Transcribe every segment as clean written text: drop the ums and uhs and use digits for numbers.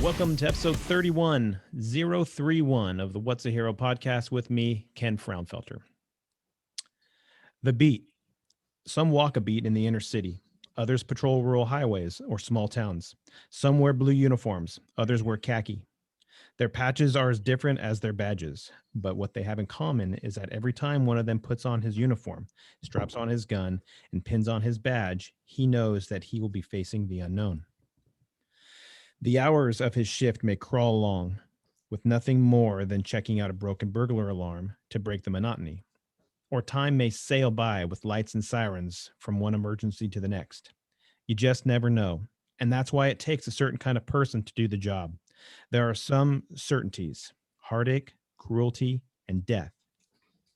Welcome to episode 31031 of the What's a Hero podcast with me, Ken Fraunfelter. The beat. Some walk a beat in the inner city. Others patrol rural highways or small towns. Some wear blue uniforms. Others wear khaki. Their patches are as different as their badges, but what they have in common is that every time one of them puts on his uniform, straps on his gun, and pins on his badge, he knows that he will be facing the unknown. The hours of his shift may crawl along, with nothing more than checking out a broken burglar alarm to break the monotony. Or time may sail by with lights and sirens from one emergency to the next. You just never know. And that's why it takes a certain kind of person to do the job. There are some certainties: heartache, cruelty, and death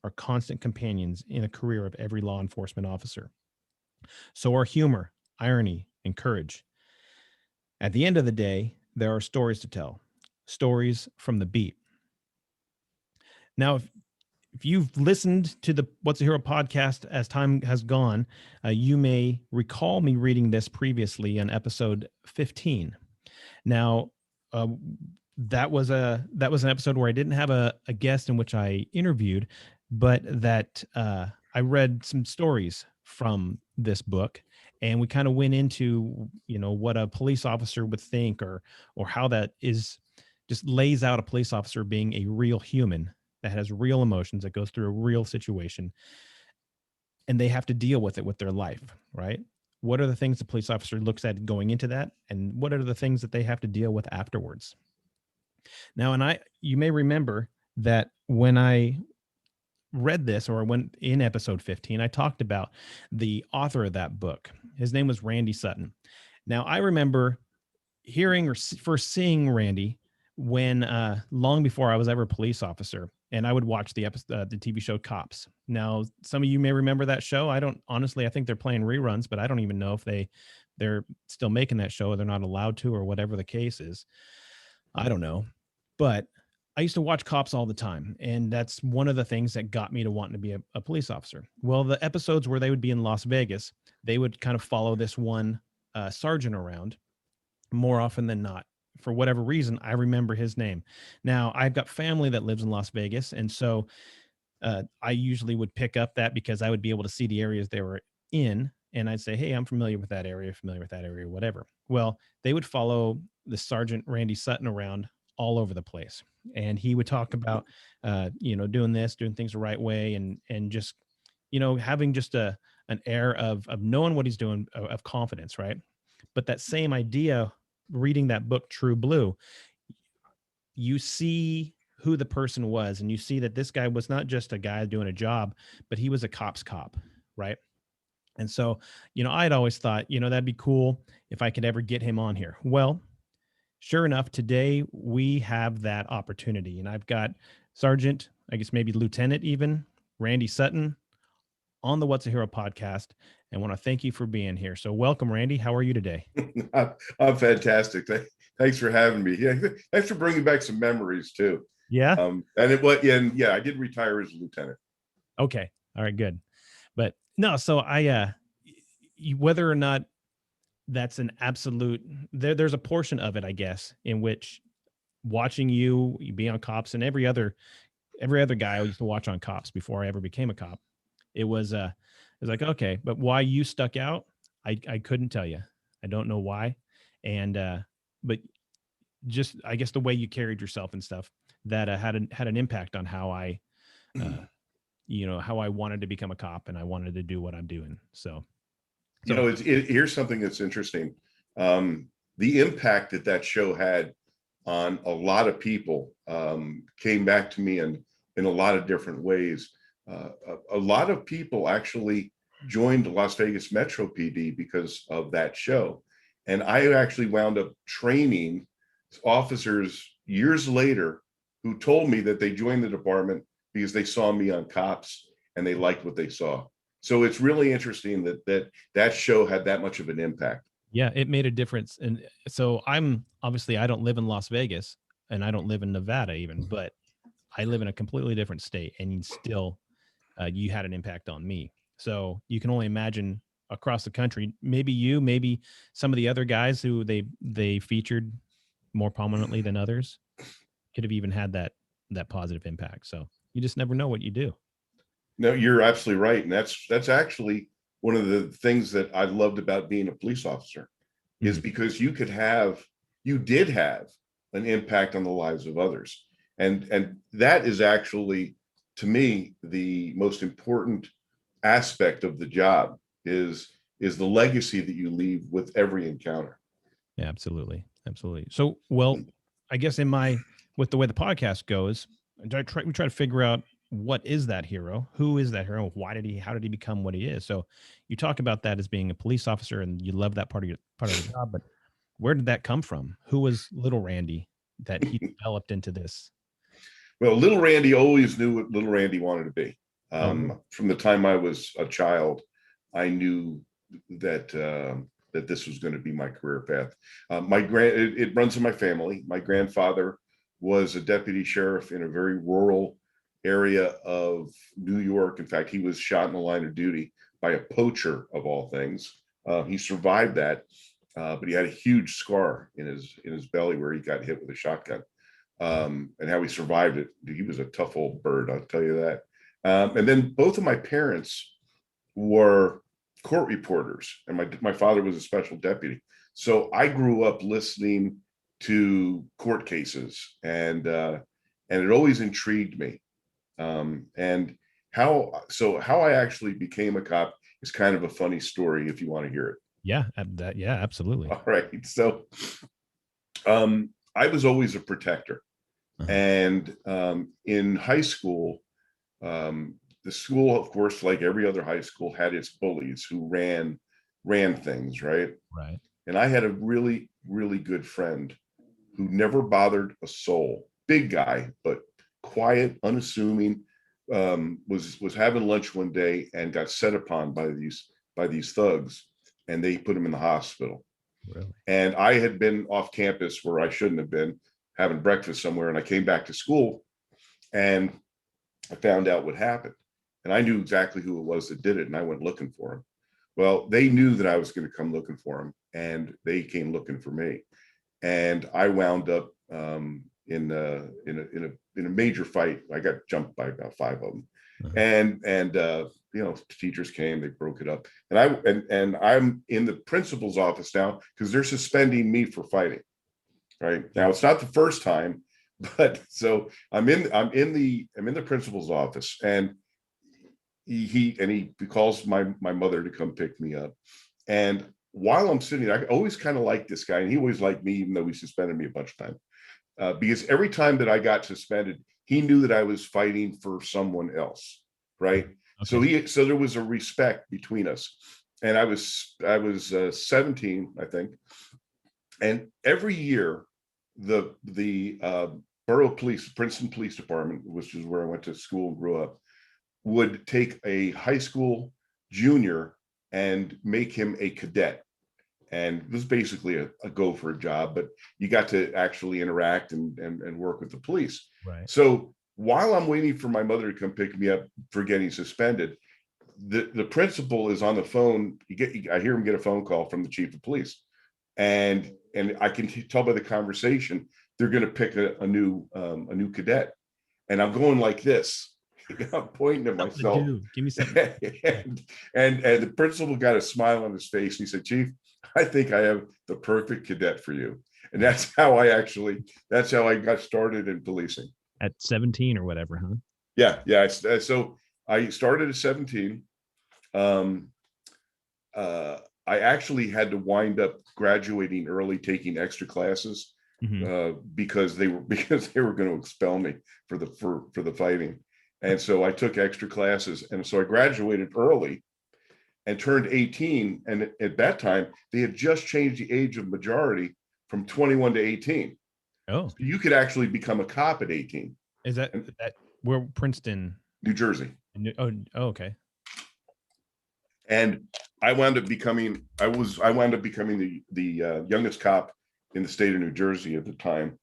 are constant companions in a career of every law enforcement officer. So are humor, irony, and courage. At the end of the day, there are stories to tell, stories from the beat. Now, if you've listened to the What's a Hero podcast as time has gone, you may recall me reading this previously in episode 15. Now, that was an episode where I didn't have a guest in which I interviewed, but that I read some stories from this book. And we kind of went into, what a police officer would think or how that is just lays out a police officer being a real human that has real emotions, that goes through a real situation, and they have to deal with it with their life, right? What are the things the police officer looks at going into that? And what are the things that they have to deal with afterwards? Now, you may remember that when I read this, or when in episode 15, I talked about the author of that book. His name was Randy Sutton. Now, I remember hearing or first seeing Randy when long before I was ever a police officer, and I would watch the TV show Cops. Now, some of you may remember that show. I don't, honestly, I think they're playing reruns, but I don't even know if they're still making that show, or they're not allowed to, or whatever the case is. I don't know. But I used to watch Cops all the time, and that's one of the things that got me to wanting to be a police officer. Well, the episodes where they would be in Las Vegas, they would kind of follow this one sergeant around more often than not. For whatever reason, I remember his name. Now, I've got family that lives in Las Vegas, and so I usually would pick up that because I would be able to see the areas they were in, and I'd say, hey, I'm familiar with that area, whatever. Well, they would follow the Sergeant Randy Sutton around all over the place. And he would talk about, doing things the right way, and just, having just an air of knowing what he's doing, of confidence, right? But that same idea, reading that book, True Blue, you see who the person was, and you see that this guy was not just a guy doing a job, but he was a cop's cop, right? And so, I'd always thought, that'd be cool if I could ever get him on here. Well, sure enough, today we have that opportunity, and I've got Sergeant, I guess maybe Lieutenant even, Randy Sutton on the What's a Hero podcast, and want to thank you for being here. So welcome, Randy. How are you today? I'm fantastic. Thanks for having me. Yeah, thanks for bringing back some memories too. Yeah. I did retire as a lieutenant. Okay. All right, good. But no, so whether or not that's an absolute, there's a portion of it, I guess, in which watching you be on Cops, and every other guy I used to watch on Cops before I ever became a cop, it was like, okay, but why you stuck out, I couldn't tell you. I don't know why. And but just, I guess, the way you carried yourself and stuff, that had an impact on how I how I wanted to become a cop, and I wanted to do what I'm doing. So here's something that's interesting. The impact that show had on a lot of people came back to me in a lot of different ways. A lot of people actually joined Las Vegas Metro PD because of that show. And I actually wound up training officers years later who told me that they joined the department because they saw me on Cops and they liked what they saw. So it's really interesting that show had that much of an impact. Yeah, it made a difference. And so I don't live in Las Vegas, and I don't live in Nevada even, but I live in a completely different state, and still you had an impact on me. So you can only imagine across the country, maybe some of the other guys who they featured more prominently than others could have even had that positive impact. So you just never know what you do. No, you're absolutely right. And that's actually one of the things that I loved about being a police officer is because you did have an impact on the lives of others. And that is actually, to me, the most important aspect of the job is the legacy that you leave with every encounter. Yeah, absolutely. Absolutely. So, well, I guess with the way the podcast goes, we try to figure out what is that hero? Who is that hero? How did he become what he is? So you talk about that as being a police officer and you love that part of the job, but where did that come from? Who was little Randy that he developed into this? Well, little Randy always knew what little Randy wanted to be. Oh, From the time I was a child, I knew that that this was going to be my career path. It runs in my family. My grandfather was a deputy sheriff in a very rural area of New York. In fact, he was shot in the line of duty by a poacher of all things. He survived that, but he had a huge scar in his belly where he got hit with a shotgun. And how he survived it. He was a tough old bird, I'll tell you that. And then both of my parents were court reporters, and my father was a special deputy. So I grew up listening to court cases, and it always intrigued me. And how I actually became a cop is kind of a funny story if you want to hear it. yeah, yeah, absolutely. All right. So I was always a protector. And in high school, the school, of course, like every other high school, had its bullies who ran things, right? Right. And I had a really, really good friend who never bothered a soul. Big guy, but quiet, unassuming. Was having lunch one day and got set upon by these thugs, and they put him in the hospital. Really? And I had been off campus where I shouldn't have been, having breakfast somewhere, and I came back to school and I found out what happened. And I knew exactly who it was that did it, and I went looking for him. Well, they knew that I was going to come looking for him, and they came looking for me. And I wound up in a major fight. I got jumped by about 5 of them, and teachers came, they broke it up, and I'm in the principal's office now because they're suspending me for fighting. Right now, it's not the first time, but so I'm in the principal's office, and he calls my mother to come pick me up. And while I'm sitting, I always kind of liked this guy, and he always liked me, even though he suspended me a bunch of times, because every time that I got suspended, he knew that I was fighting for someone else, right? Okay. So there was a respect between us, and I was 17, I think. And every year, the borough police, Princeton Police Department, which is where I went to school and grew up, would take a high school junior and make him a cadet. And it was basically a go for a job, but you got to actually interact and work with the police. Right. So while I'm waiting for my mother to come pick me up for getting suspended, the principal is on the phone. I hear him get a phone call from the chief of police. And I can tell by the conversation they're going to pick a new cadet, and I'm going like this. I'm pointing at myself. Give me something. and the principal got a smile on his face. He said, "Chief, I think I have the perfect cadet for you." And that's how I got started in policing At 17 or whatever, huh? Yeah. So I started at 17. I actually had to wind up graduating early, taking extra classes because they were going to expel me for the fighting, and so I took extra classes, and so I graduated early and turned 18. And at that time, they had just changed the age of majority from 21 to 18. Oh, so you could actually become a cop at 18. Is that where Princeton, New Jersey? Oh, okay. And I wound up becoming the youngest cop in the state of New Jersey at the time.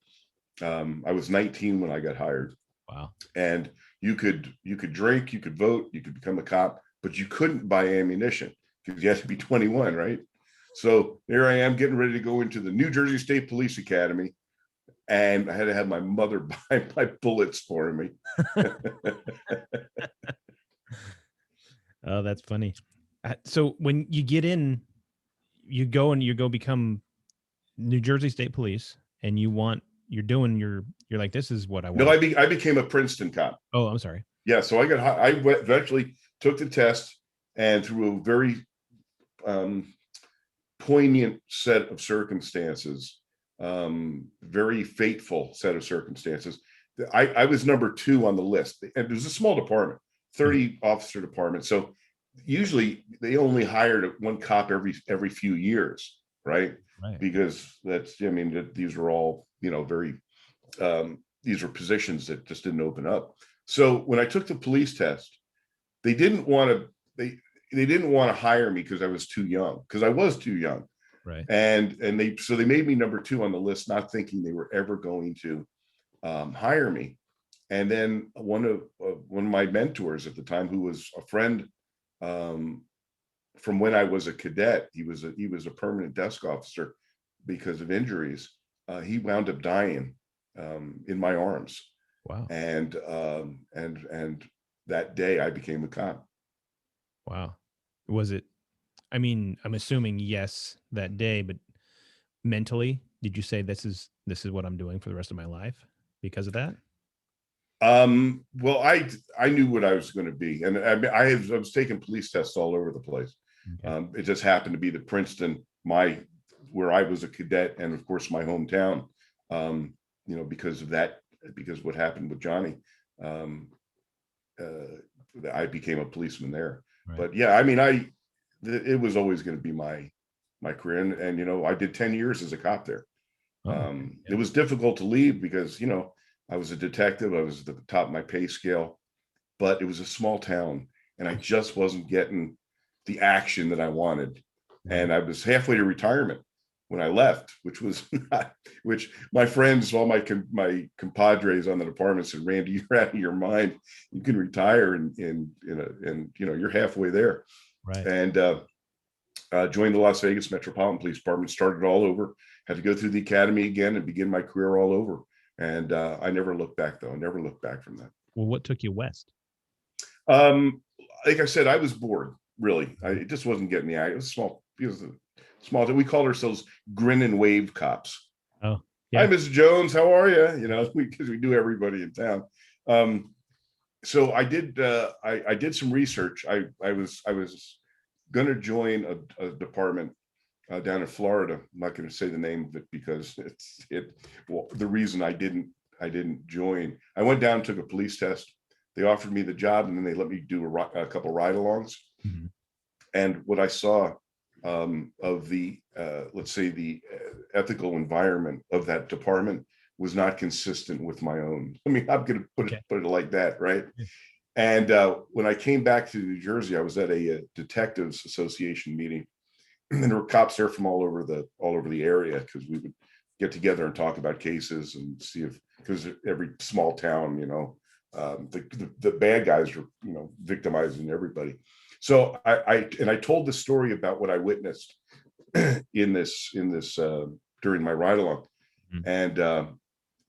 I was 19 when I got hired. Wow. And You could drink, you could vote, you could become a cop, but you couldn't buy ammunition because you had to be 21, right? So there I am getting ready to go into the New Jersey State Police Academy, and I had to have my mother buy my bullets for me. Oh, that's funny. So when you get in, you go become New Jersey State Police, and you're like, this is what I No, want. I became a Princeton cop. Oh, I'm sorry. Yeah, so eventually took the test, and through a very poignant set of circumstances, very fateful set of circumstances, I was number 2 on the list, and it was a small department, 30 officer department. So usually they only hired one cop every few years, right? Right. Because these were all, very these were positions that just didn't open up. So when I took the police test, they didn't want to they didn't want to hire me because I was too young, because I was too young. Right. And they made me number 2 on the list, not thinking they were ever going to hire me. And then one of my mentors at the time, who was a friend from when I was a cadet, he was a permanent desk officer because of injuries. He wound up dying in my arms. Wow. And that day I became a cop. Wow. Was it? I mean, I'm assuming yes that day, but mentally, did you say this is what I'm doing for the rest of my life because of that? Well, I knew what I was going to be, and I was taking police tests all over the place. Okay. It just happened to be the Princeton, where I was a cadet, and of course my hometown. Because of that, because what happened with Johnny, I became a policeman there. Right. But yeah, it was always going to be my career, and I did 10 years as a cop there. It was difficult to leave because I was a detective. I was at the top of my pay scale, but it was a small town, and I just wasn't getting the action that I wanted. And I was halfway to retirement when I left, which my friends, all my compadres on the department said, "Randy, you're out of your mind. You can retire and you're halfway there." Right. And joined the Las Vegas Metropolitan Police Department, started all over, had to go through the academy again and begin my career all over. And I never looked back, though. I never looked back from that. Well, what took you west? Like I said, I was bored, really. It just wasn't getting me out. It was small. We called ourselves grin and wave cops. Oh, yeah. Hi, Mrs. Jones. How are you? Because we knew everybody in town. So I did. I did some research. I was going to join a department down in Florida. I'm not going to say the name of it because the reason I didn't join. I went down, took a police test. They offered me the job, and then they let me do a couple ride-alongs. Mm-hmm. And what I saw of the let's say the ethical environment of that department was not consistent with my own. I mean, I'm going to put it like that, right? Yeah. And when I came back to New Jersey, I was at a detectives association meeting, and there were cops there from all over the area, because we would get together and talk about cases and see because every small town, the bad guys are victimizing everybody. So I told the story about what I witnessed in this during my ride along, mm-hmm.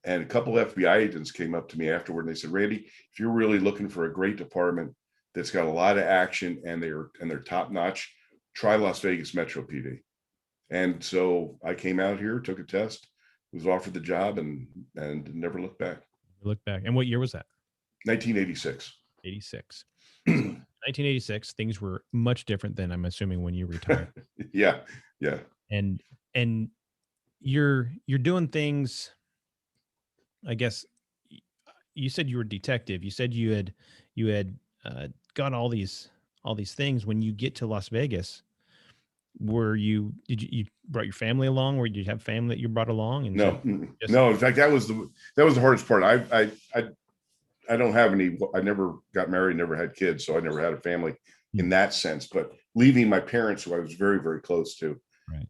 And a couple of FBI agents came up to me afterward, and they said, "Randy, if you're really looking for a great department that's got a lot of action and they're top notch, try Las Vegas Metro PD." And so I came out here, took a test, was offered the job, and never looked back. Look back. And what year was that? 1986. 86. 1986. Things were much different than, I'm assuming, when you retired. Yeah. And you're doing things. I guess you said you were a detective. You said you had got all these things. When you get to Las Vegas, did you brought your family along, or did you have family that you brought along? And no. In fact, that was the hardest part. I don't have any. I never got married, never had kids, so I never had a family in that sense. But leaving my parents, who I was very, very close to, right.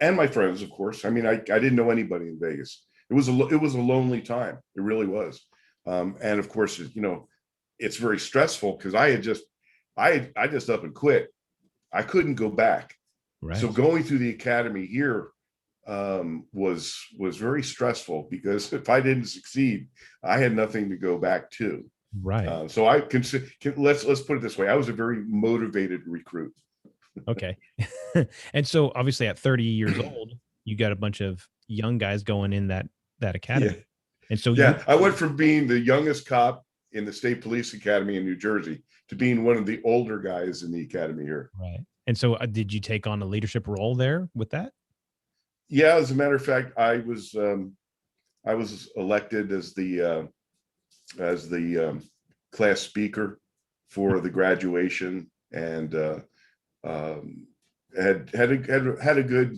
And my friends, of course. I mean, I didn't know anybody in Vegas. It was a lonely time. It really was. And of course, it's very stressful because I just up and quit. I couldn't go back. So Right. going through the academy here was very stressful, because if I didn't succeed, I had nothing to go back to. Right. So I let's put it this way: I was a very motivated recruit. Okay. And so obviously at 30 years old, you got a bunch of young guys going in that Yeah, academy. And so you yeah. I went from being the youngest cop in the State Police Academy in New Jersey to being one of the older guys in the academy here. right. And so did you take on a leadership role there with that? Yeah, as a matter of fact, I was elected as the class speaker for the graduation, and had a good.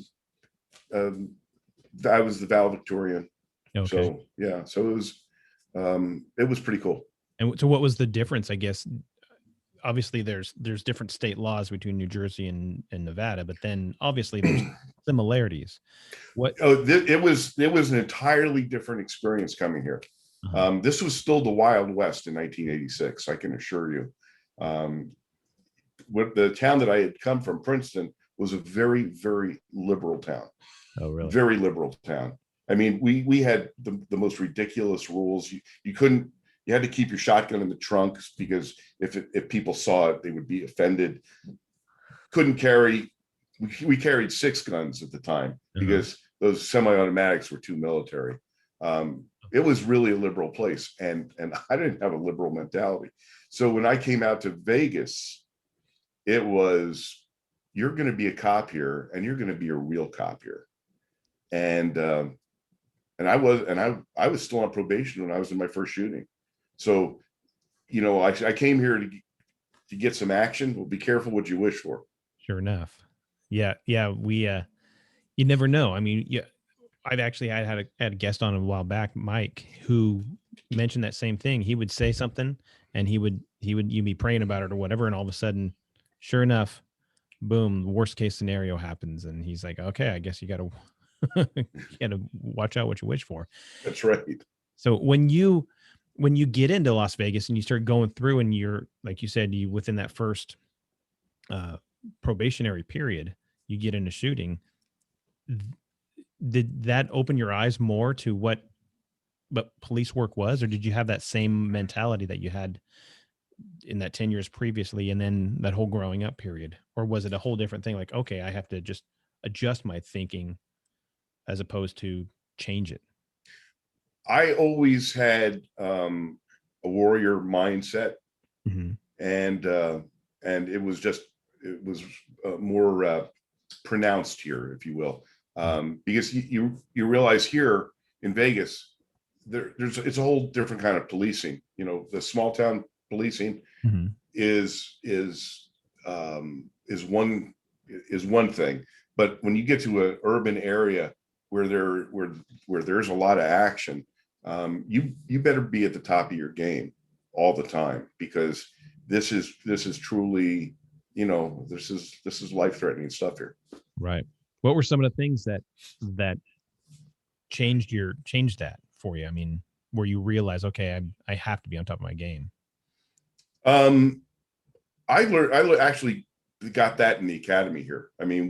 I was the valedictorian, Okay. so yeah, so it was pretty cool. And so what was the difference, I guess? Obviously there's different state laws between New Jersey and Nevada, but then obviously there's similarities. What Oh, it was an entirely different experience coming here. This was still the Wild West in 1986, I can assure you. What the town that I had come from, Princeton, was a very, very liberal town. Oh, really? Very liberal town. I mean, we had the most ridiculous rules. You couldn't. You had to keep your shotgun in the trunk, because if people saw it, they would be offended. Couldn't carry. We carried 6 guns at the time, because those semi-automatics were too military. It was really a liberal place, and I didn't have a liberal mentality. So when I came out to Vegas, it was, you're going to be a cop here, and you're going to be a real cop here. And I was still on probation when I was in my first shooting. So, I came here to get some action. Well, be careful what you wish for. Sure enough. Yeah. Yeah. You never know. I mean, yeah, I had a guest on a while back, Mike, who mentioned that same thing. He would say something and you'd be praying about it or whatever. And all of a sudden, sure enough, boom, the worst case scenario happens. And he's like, okay, I guess you got to, you got to watch out what you wish for. That's right. So when you get into Las Vegas and you start going through and you're, like you said, you within that first probationary period, you get into shooting. Did that open your eyes more to what police work was, or did you have that same mentality that you had in that 10 years previously and then that whole growing up period? Or was it a whole different thing? Like, okay, I have to just adjust my thinking as opposed to change it. I always had a warrior mindset, Mm-hmm. and it was more pronounced here, if you will, because you realize here in Vegas, it's a whole different kind of policing. The small town policing Mm-hmm. is one thing, but when you get to an urban area where there's a lot of action, you better be at the top of your game all the time, because this is truly, this is life-threatening stuff here. Right. What were some of the things that changed that for you? I mean, where you realize, okay, I have to be on top of my game. I actually got that in the academy here. I mean,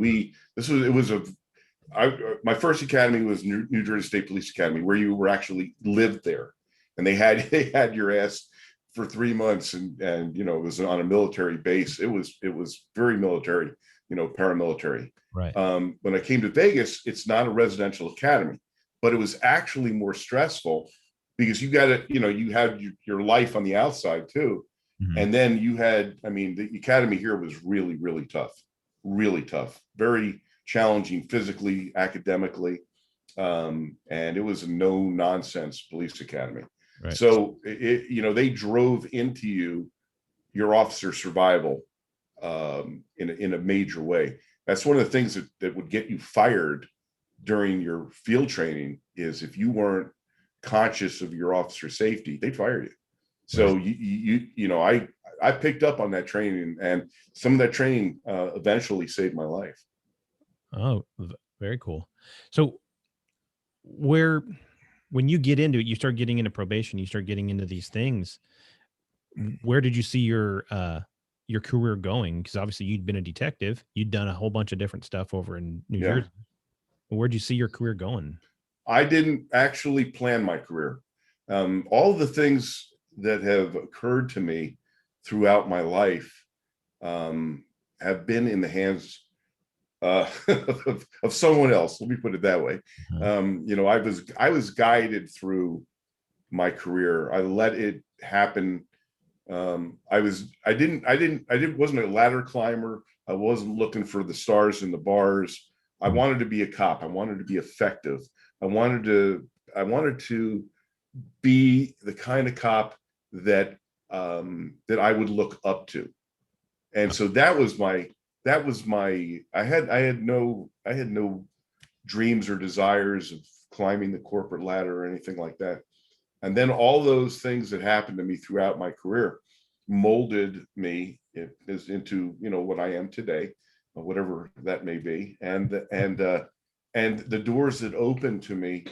my first academy was New Jersey State Police Academy, where you were actually lived there, and they had your ass for 3 months, and it was on a military base. It was very military, paramilitary. Right. When I came to Vegas, it's not a residential academy, but it was actually more stressful, because you got to, you had your life on the outside too. Mm-hmm. And then the academy here was really, really tough, very challenging physically, academically. And it was a no nonsense police academy. Right. So they drove into your officer survival in a major way. That's one of the things that would get you fired during your field training, is if you weren't conscious of your officer safety, they'd fire you. So right. I picked up on that training, and some of that training eventually saved my life. Oh, very cool. So where when you get into it, you start getting into probation, you start getting into these things. Where did you see your career going? Because obviously you'd been a detective, you'd done a whole bunch of different stuff over in New Yeah. Jersey. Where'd you see your career going? I didn't actually plan my career. All the things that have occurred to me throughout my life have been in the hands of someone else. Let me put it that way. You know, I was guided through my career. I let it happen. I wasn't a ladder climber. I wasn't looking for the stars and the bars. I wanted to be a cop. I wanted to be effective. I wanted to be the kind of cop that that I would look up to. And so that was my I had no dreams or desires of climbing the corporate ladder or anything like that. And then all those things that happened to me throughout my career molded me into, you know, what I am today, whatever that may be. And the doors that opened to me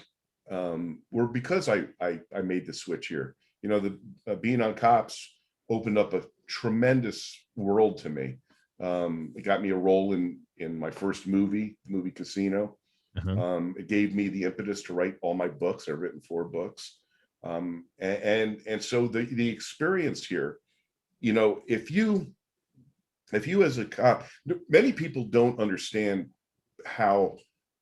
were because I made the switch here. You know, the being on Cops opened up a tremendous world to me. It got me a role in my first movie Casino. It gave me the impetus to write all my books. I've written 4 books. And so the experience here, you know, if you as a cop, many people don't understand how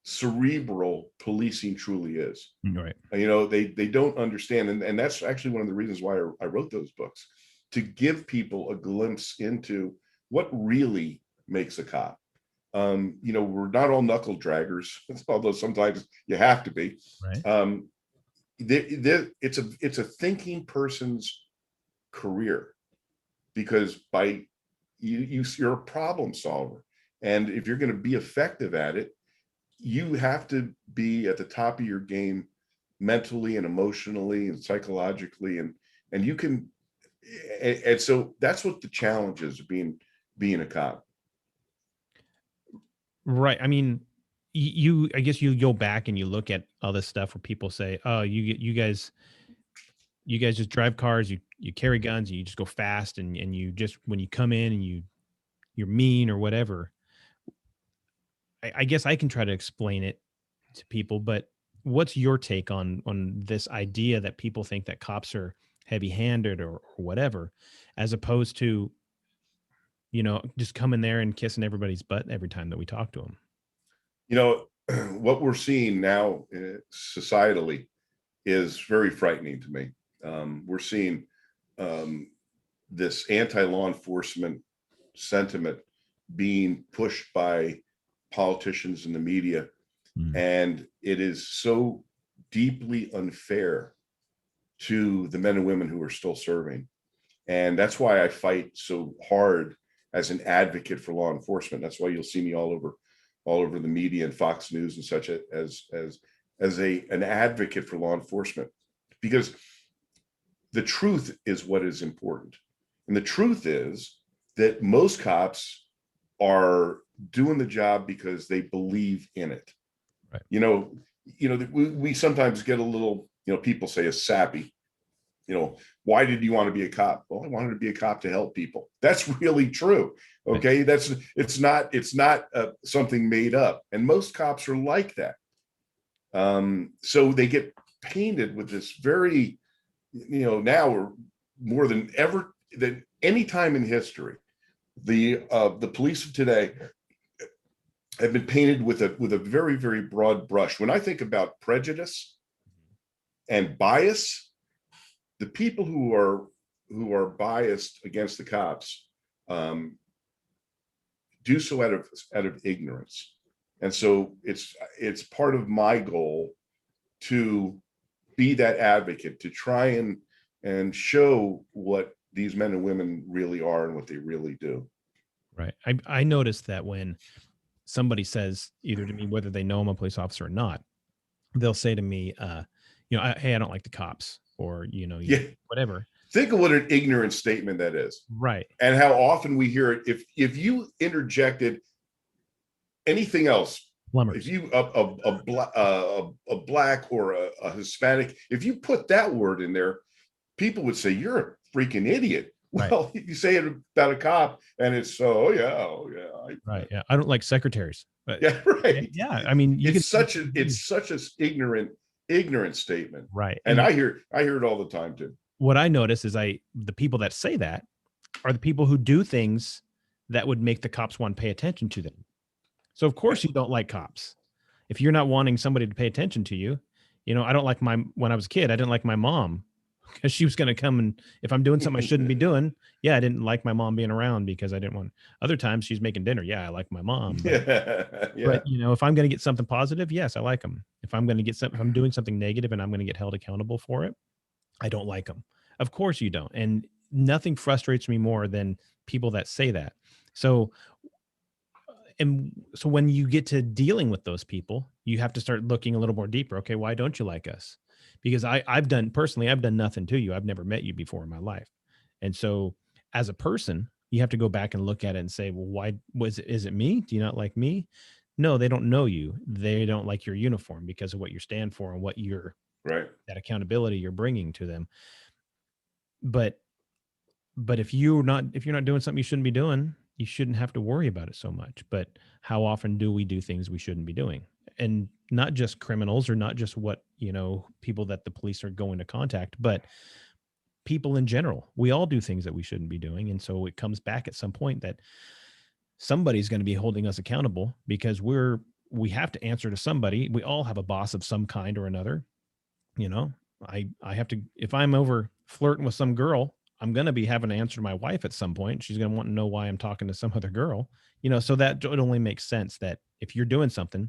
cerebral policing truly is. Right. You know, they don't understand. And that's actually one of the reasons why I wrote those books, to give people a glimpse into what really makes a cop. You know, we're not all knuckle draggers, although sometimes you have to be. Right. It's a thinking person's career, because you're a problem solver, and if you're going to be effective at it, you have to be at the top of your game, mentally and emotionally and psychologically, and you can, and so that's what the challenge is of being a cop. Right. I mean, I guess you go back and you look at all this stuff where people say, "Oh, you guys just drive cars, you carry guns, and you just go fast, and you just, when you come in and you're mean or whatever." I guess I can try to explain it to people, but what's your take on this idea that people think that cops are heavy-handed or whatever, as opposed to, you know, just coming there and kissing everybody's butt every time that we talk to them? You know, what we're seeing now societally is very frightening to me. We're seeing this anti-law enforcement sentiment being pushed by politicians and the media, and it is so deeply unfair to the men and women who are still serving. And that's why I fight so hard as an advocate for law enforcement. That's why you'll see me all over the media and Fox News and such, as an advocate for law enforcement, because the truth is what is important. And the truth is that most cops are doing the job because they believe in it. Right. You know, we sometimes get a little, you know, people say is sappy. You know, why did you want to be a cop? Well, I wanted to be a cop to help people. That's really true. Okay. Right. It's not something made up. And most cops are like that. So they get painted with this very, you know, now we're more than ever, than any time in history, the police of today have been painted with a very, very broad brush. When I think about prejudice and bias, the people who are biased against the cops do so out of ignorance. And so it's part of my goal to be that advocate, to try and show what these men and women really are and what they really do. Right. I noticed that when somebody says either to me, whether they know I'm a police officer or not, they'll say to me, you know, hey, I don't like the cops, or, you know, Yeah. whatever. Think of what an ignorant statement that is. Right. And how often we hear it. If you interjected anything else if Plumbers. you a black or a Hispanic, if you put that word in there, people would say you're a freaking idiot. Right. Well, you say it about a cop, and it's oh Right. Yeah. I don't like secretaries, but yeah, right. yeah. I mean, you can. It's such a ignorant statement, Right. and And I hear it all the time too. what I notice is the people that say that are the people who do things that would make the cops want to pay attention to them. So of course you don't like cops. If you're not wanting somebody to pay attention to you, I don't like when I was a kid, I didn't like my mom because she was going to come, and if I'm doing something I shouldn't be doing, yeah, I didn't like my mom being around because I didn't want. Other times she's making dinner. Yeah, I like my mom, but Yeah, but yeah, if I'm going to get something positive, yes, I like them. If I'm going to get something, if I'm doing something negative and I'm going to get held accountable for it, I don't like them. Of course you don't. And nothing frustrates me more than people that say that. So, and so when you get to dealing with those people, you have to start looking a little more deeper. Okay, why don't you like us? Because I've done nothing to you. I've never met you before in my life. And so as a person, you have to go back and look at it and say, well, why is it me? Do you not like me? No, they don't know you. They don't like your uniform because of what you stand for and what right. that accountability you're bringing to them. But if you're not doing something you shouldn't be doing, you shouldn't have to worry about it so much. But how often do we do things we shouldn't be doing? And not just criminals, or not just people that the police are going to contact, but people in general. We all do things that we shouldn't be doing. And so it comes back at some point that somebody's going to be holding us accountable because we have to answer to somebody. We all have a boss of some kind or another. you know I have to, if I'm over flirting with some girl, I'm going to be having to answer to my wife at some point. She's going to want to know why I'm talking to some other girl. So that it only makes sense that if you're doing something,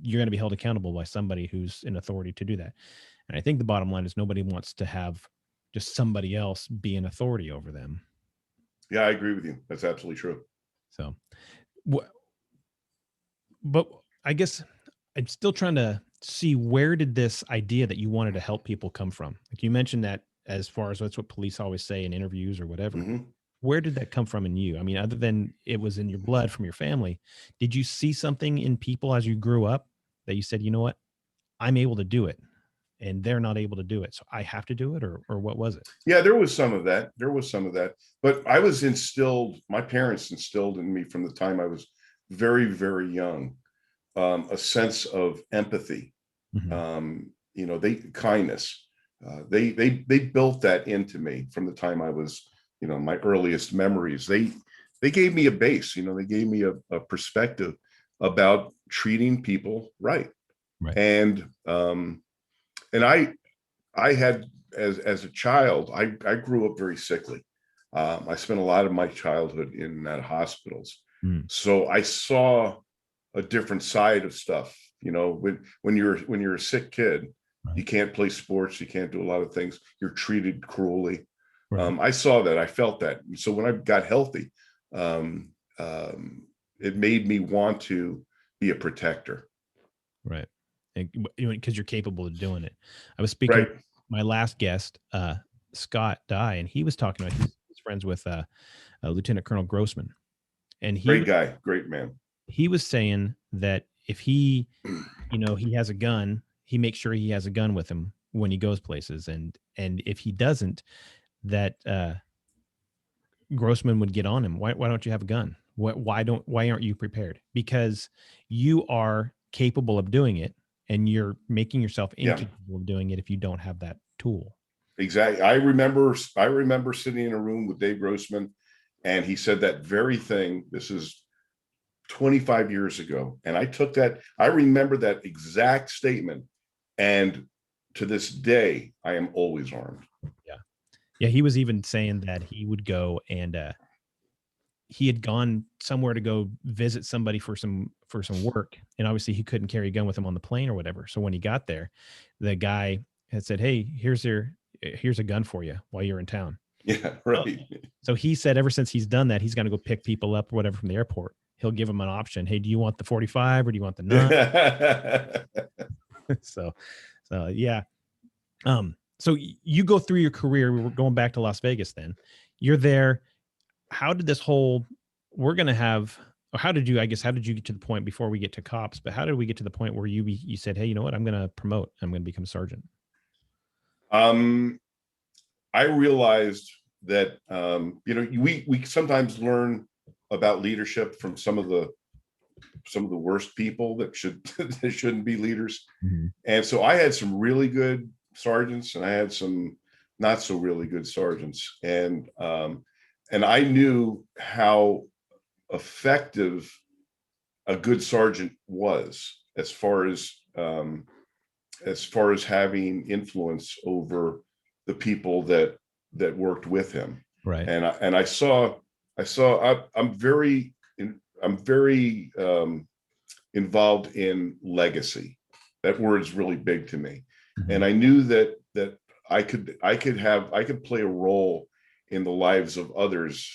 you're going to be held accountable by somebody who's in authority to do that. And I think the bottom line is nobody wants to have just somebody else be an authority over them. Yeah, I agree with you. That's absolutely true. So but I guess I'm still trying to see, where did this idea that you wanted to help people come from? Like you mentioned that, as far as that's what police always say in interviews or whatever. Hmm. Where did that come from in you? I mean, other than it was in your blood from your family, did you see something in people as you grew up that you said, you know what, I'm able to do it and they're not able to do it, so I have to do it? Or what was it? Yeah, there was some of that. There was some of that. But I was instilled, my parents instilled in me from the time I was very, very young, a sense of empathy, Mhm. they kindness. They built that into me from the time I was, my earliest memories. They gave me a base, they gave me a perspective about treating people right. Right. And I had, as a child, I grew up very sickly. I spent a lot of my childhood in hospitals, Mm. so I saw a different side of stuff. When you're a sick kid, Right. you can't play sports, you can't do a lot of things. You're treated cruelly. Right. I saw that, I felt that. So when I got healthy, um, it made me want to be a protector. Right. Because you're capable of doing it. I was speaking with Right? my last guest, Scott Dye, and he was talking about, he's friends with Lieutenant Colonel Grossman, and Great guy, great man. he was saying that if he has a gun, he makes sure he has a gun with him when he goes places, and if he doesn't, that Grossman would get on him. Why don't you have a gun? Why aren't you prepared? Because you are capable of doing it, and you're making yourself Yeah. incapable of doing it if you don't have that tool. Exactly. I remember sitting in a room with Dave Grossman, and he said that very thing. This is 25 years ago. And I remember that exact statement. And to this day, I am always armed. Yeah. Yeah. He was even saying that he would go and he had gone somewhere to go visit somebody for some work, and obviously he couldn't carry a gun with him on the plane or whatever. So when he got there, the guy had said, "Hey, here's a gun for you while you're in town." Yeah, Oh. right. So he said ever since he's done that, he's going to go pick people up or whatever from the airport. He'll give them an option. Hey, do you want the 45 or do you want the 9? so yeah. So you go through your career. We're going back to Las Vegas then. You're there. How did this whole, we're going to have or how did you, I guess, how did you get to the point before we get to cops, but how did we get to the point where you said, hey, you know what, I'm going to promote, I'm going to become a sergeant? I realized that, we sometimes learn about leadership from some of the worst people that that shouldn't be leaders. Mm-hmm. And so I had some really good sergeants and I had some not so really good sergeants. And I knew how effective a good sergeant was as far as having influence over the people that worked with him. Right. And I saw I'm very involved in legacy. That word is really big to me. Mm-hmm. And I knew that I could play a role in the lives of others,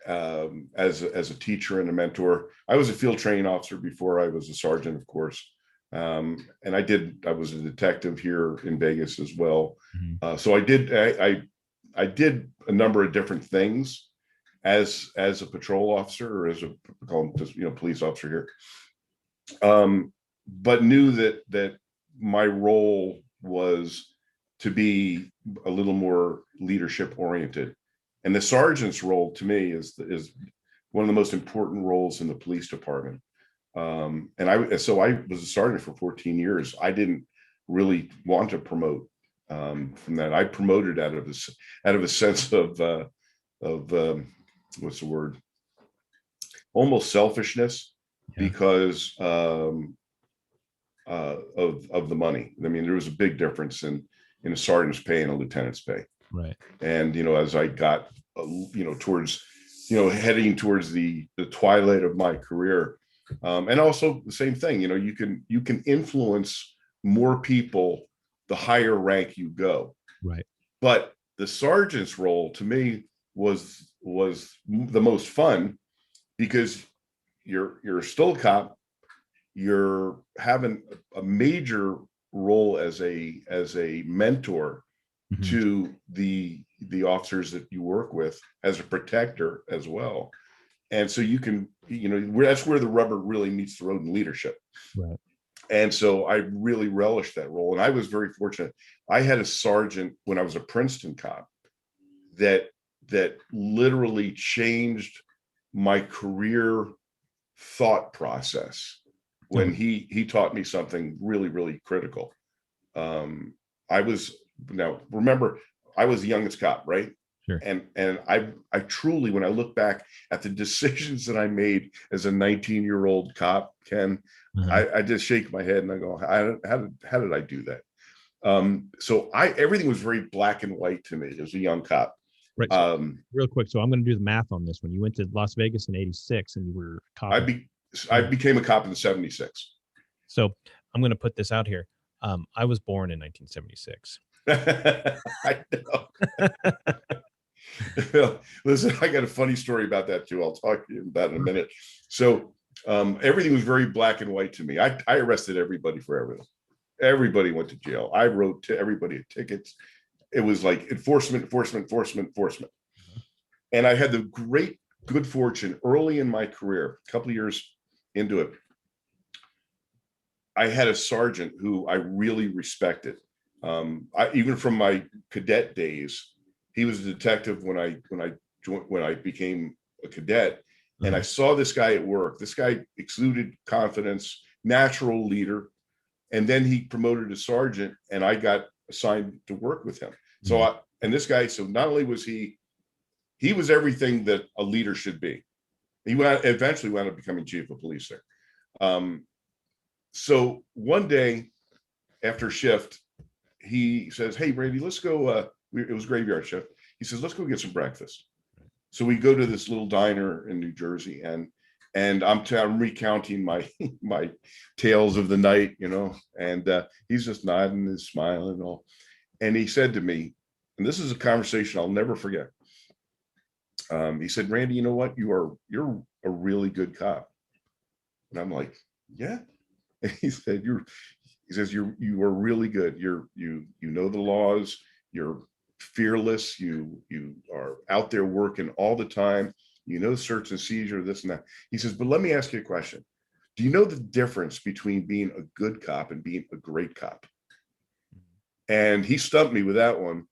as a teacher and a mentor. I was a field training officer before I was a sergeant, of course. And I was a detective here in Vegas as well. Mm-hmm. So I did a number of different things as a patrol officer, or as a, call them just, police officer here. But knew that my role was to be a little more leadership oriented. And the sergeant's role to me is one of the most important roles in the police department. So I was a sergeant for 14 years. I didn't really want to promote from that. I promoted out of a sense of what's the word? Almost selfishness, Yeah. because of the money. I mean, there was a big difference in a sergeant's pay and a lieutenant's pay. Right. And as I got towards heading towards the twilight of my career, and also the same thing, you can influence more people the higher rank you go. Right. But the sergeant's role to me was the most fun, because you're still a cop. You're having a major role as a mentor Mm-hmm. to the officers that you work with, as a protector as well. And so you can, that's where the rubber really meets the road in leadership. Right. And so I really relished that role. And I was very fortunate. I had a sergeant when I was a Princeton cop that literally changed my career thought process when he taught me something really, really critical. Now remember, I was the youngest cop, right? Sure. And I truly, when I look back at the decisions that I made as a 19-year-old cop, Ken, I just shake my head and I go, how did I do that? So everything was very black and white to me as a young cop. Right. So, real quick, so I'm going to do the math on this. When you went to Las Vegas in '86 and you were a cop, I became a cop in '76. So I'm going to put this out here. I was born in 1976. I know. Listen, I got a funny story about that too. I'll talk to you about in a minute. So everything was very black and white to me. I arrested everybody for everything. Everybody went to jail. I wrote to everybody tickets. It was like enforcement. And I had the good fortune early in my career, a couple of years into it, I had a sergeant who I really respected. Even from my cadet days, he was a detective when I became a cadet, and I saw this guy at work. This guy exuded confidence, natural leader, and then he promoted to sergeant, and I got assigned to work with him. So this guy, so not only was he was everything that a leader should be. He eventually wound up becoming chief of police there. So one day after shift, he says, "Hey, Randy, let's go." It was graveyard shift. He says, "Let's go get some breakfast." So we go to this little diner in New Jersey, and I'm recounting my my tales of the night, and he's just nodding and smiling and all. And he said to me, and this is a conversation I'll never forget. He said, "Randy, you know what? You're a really good cop." And I'm like, "Yeah." And he said, you are really good. You know the laws. You're fearless. You are out there working all the time. search and seizure, this and that. He says, but let me ask you a question. Do you know the difference between being a good cop and being a great cop? And he stumped me with that one.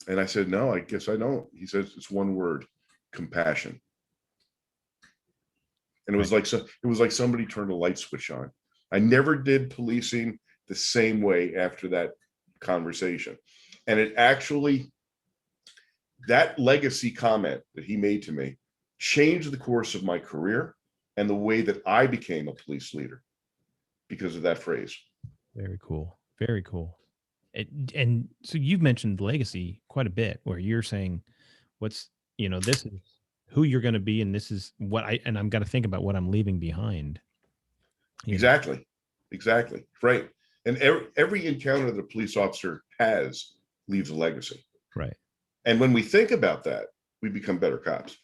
And I said, no, I guess I don't. He says, it's one word: compassion. And it was like somebody turned a light switch on. I never did policing the same way after that conversation. And it actually, that legacy comment that he made to me changed the course of my career and the way that I became a police leader because of that phrase. Very cool. Very cool. And so you've mentioned legacy quite a bit, where you're saying this is who you're going to be, and this is what I'm got to think about what I'm leaving behind. Exactly. Right. And every encounter that a police officer has leaves a legacy. Right. And when we think about that, we become better cops.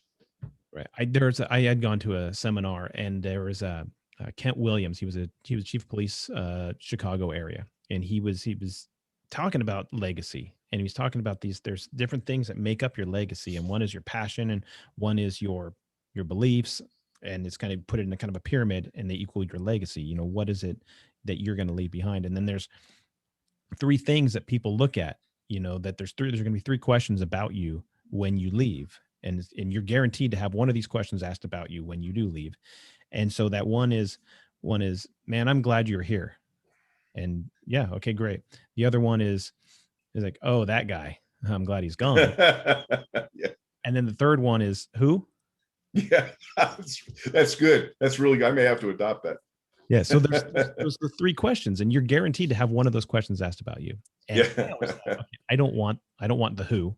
Right. I had gone to a seminar, and there was Kent Williams. He was chief of police, Chicago area, and he was talking about legacy, and he was talking about there's different things that make up your legacy, and one is your passion, and one is your beliefs, and it's kind of put it in a kind of a pyramid, and they equal your legacy. What is it that you're going to leave behind? And then there's three things that people look at, that there's going to be three questions about you when you leave, and you're guaranteed to have one of these questions asked about you when you do leave. And so that one is, man, I'm glad you're here. And yeah, okay, great. The other one is like, oh, that guy, I'm glad he's gone. Yeah. And then the third one is who? Yeah, that's good. That's really good. I may have to adopt that. Yeah. So there's the three questions, and you're guaranteed to have one of those questions asked about you. And Yeah. I always thought, okay, I don't want the who,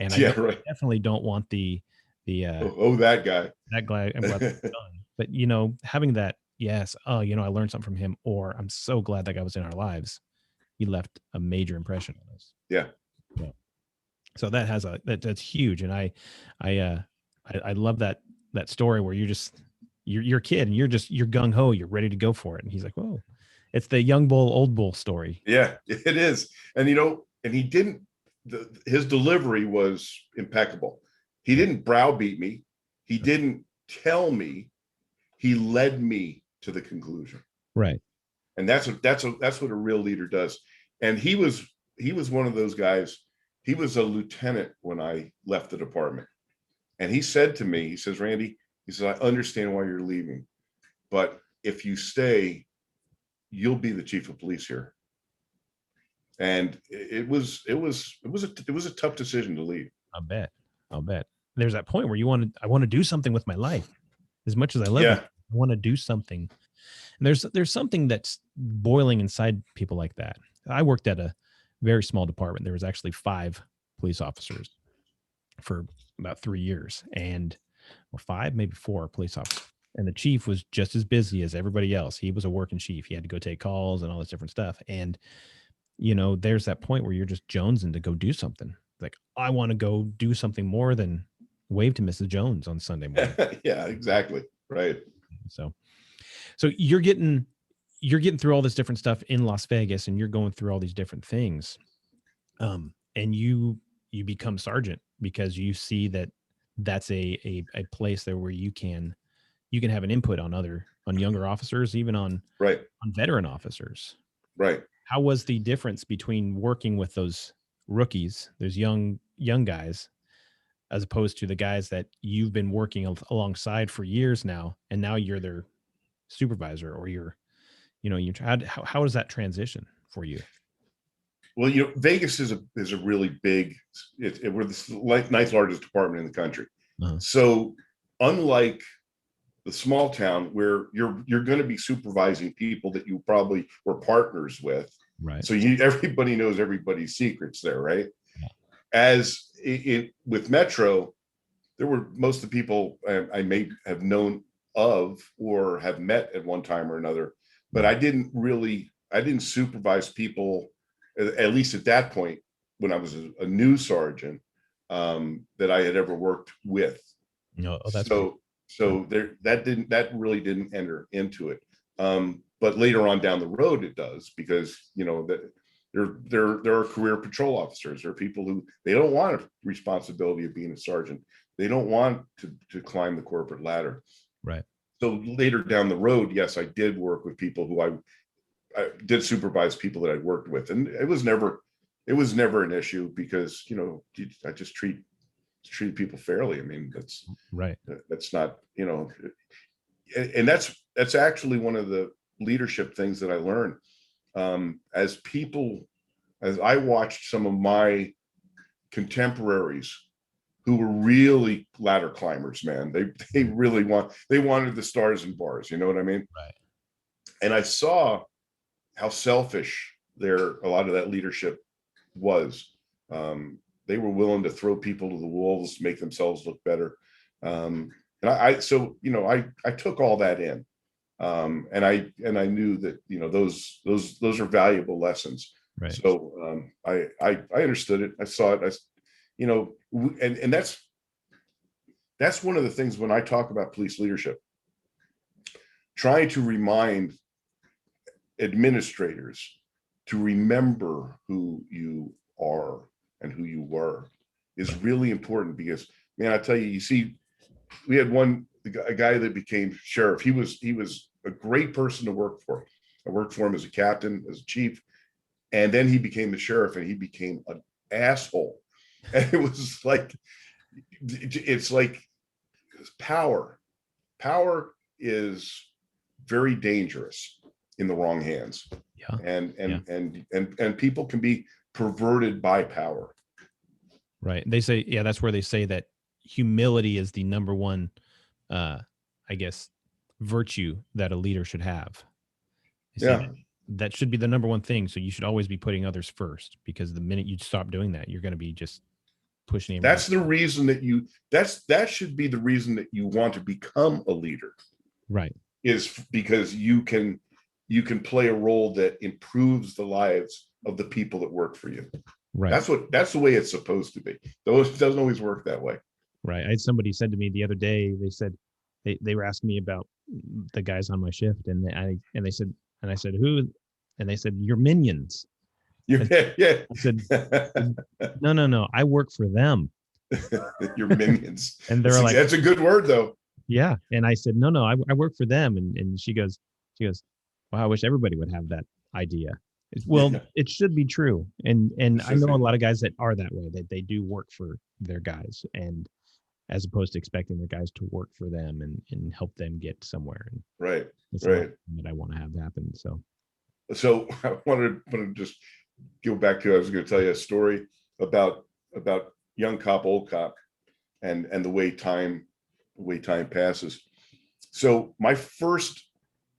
and I definitely don't want the that guy. That guy. I'm glad that's done. But having that, yes, I learned something from him, or I'm so glad that guy was in our lives. He left a major impression on us. Yeah. So that that's huge, and I love that story where you're a kid and you're gung ho, you're ready to go for it, and he's like, whoa, it's the young bull, old bull story. Yeah, it is, and and he didn't. His delivery was impeccable. He didn't browbeat me. He didn't tell me. He led me to the conclusion. Right. And that's what a real leader does. And he was one of those guys. He was a lieutenant when I left the department. And he said to me, he says, Randy, he says, I understand why you're leaving, but if you stay, you'll be the chief of police here. And it was a tough decision to leave. I'll bet. There's that point where I want to do something with my life. As much as I love it, I want to do something. And there's something that's boiling inside people like that. I worked at a very small department. There was actually 5 police officers for about 3 years, or 5, maybe 4 police officers. And the chief was just as busy as everybody else. He was a working chief. He had to go take calls and all this different stuff. And, there's that point where you're just jonesing to go do something. Like, I want to go do something more than wave to Mrs. Jones on Sunday morning. Yeah, exactly. Right. So you're getting through all this different stuff in Las Vegas, and you're going through all these different things. And you become sergeant because you see that that's a place there where you can have an input on younger officers, even on veteran officers. Right. How was the difference between working with those rookies, those young guys, as opposed to the guys that you've been working alongside for years now, and now you're their supervisor, or how does that transition for you? Well, Vegas is a really big. We're the ninth largest department in the country. Uh-huh. So, unlike the small town where you're going to be supervising people that you probably were partners with, right? So everybody knows everybody's secrets there, right? Yeah. As with Metro, there were most of the people I may have known of or have met at one time or another, but I didn't supervise people, at least at that point when I was a new sergeant, that I had ever worked with. No, that's so that really didn't enter into it. But later on down the road, it does, because there are career patrol officers. There are people who they don't want a responsibility of being a sergeant. They don't want to climb the corporate ladder. Right. So later down the road, yes, I did work with people who I did supervise people that I worked with, and it was never an issue because, you know, I just treat people fairly. I mean, Right. that's not, you know, and that's actually one of the leadership things that I learned, as I watched some of my contemporaries who were really ladder climbers, man. They really wanted the stars and bars, you know what I mean? Right. And I saw how selfish a lot of that leadership was. They were willing to throw people to the wolves to make themselves look better. And so, you know, I took all that in. And I knew that, you know, those are valuable lessons. Right. So I understood it. I saw it. You know, and that's one of the things when I talk about police leadership, trying to remind administrators to remember who you are and who you were is really important, because, man, I tell you, you see, we had a guy that became sheriff. He was a great person to work for. I worked for him as a captain, as a chief, and then he became the sheriff, and he became an asshole. And it was like, it's like power is very dangerous in the wrong hands. Yeah. And people can be perverted by power. Right. They say, yeah, that's where they say that humility is the number one, I guess, virtue that a leader should have. They say that should be the number one thing. So you should always be putting others first, because the minute you stop doing that, you're going to be just pushing. That's the reason that should be the reason that you want to become a leader. Right. Is because you can play a role that improves the lives of the people that work for you. Right. That's the way it's supposed to be. Though it doesn't always work that way. Right. I had somebody said to me the other day, they said they were asking me about the guys on my shift, and I said, who? And they said, your minions. Yeah. I said, no, I work for them. Your minions. And they're like, that's a good word though. Yeah. And I said, no, I work for them. And she goes, wow, I wish everybody would have that idea. Well, it should be true. And I know a lot of guys that are that way, that they do work for their guys, and as opposed to expecting their guys to work for them and help them get somewhere. And right. That I want to have happen. So I wanted to just go back to, I was going to tell you a story about young cop, old cop, and the way time passes. So my first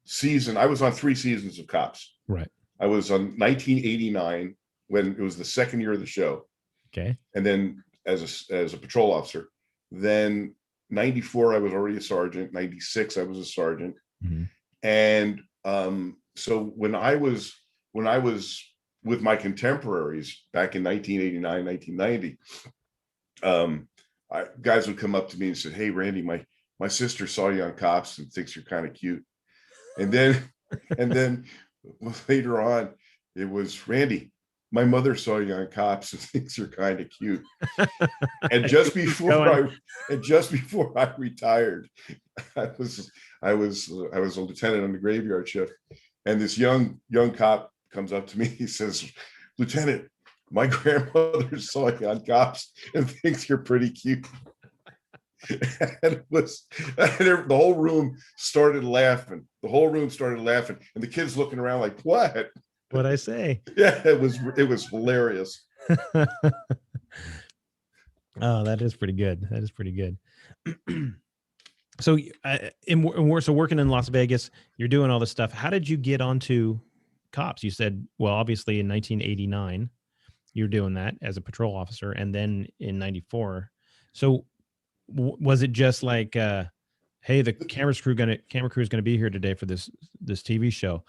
season, I was on 3 seasons of Cops. Right. I was on 1989 when it was the second year of the show. Okay. And then as a patrol officer. Then 94, I was already a sergeant. 96, I was a sergeant. Mm-hmm. And so when I was with my contemporaries back in 1989, 1990, guys would come up to me and said, "Hey, Randy, my sister saw you on Cops and thinks you're kind of cute." And then later on, it was, "Randy, my mother saw you on Cops and thinks you're kind of cute." And just before I retired, I was a lieutenant on the graveyard shift, and this young cop comes up to me. He says, "Lieutenant, my grandmother saw you on Cops and thinks you're pretty cute." And the whole room started laughing. And the kids looking around like, "What? What'd I say?" Yeah, it was hilarious. Oh, that is pretty good. So, so working in Las Vegas, you're doing all this stuff. How did you get onto Cops? You said, well, obviously in 1989, you're doing that as a patrol officer, and then in 94. So, was it just like, hey, the camera crew is gonna be here today for this TV show?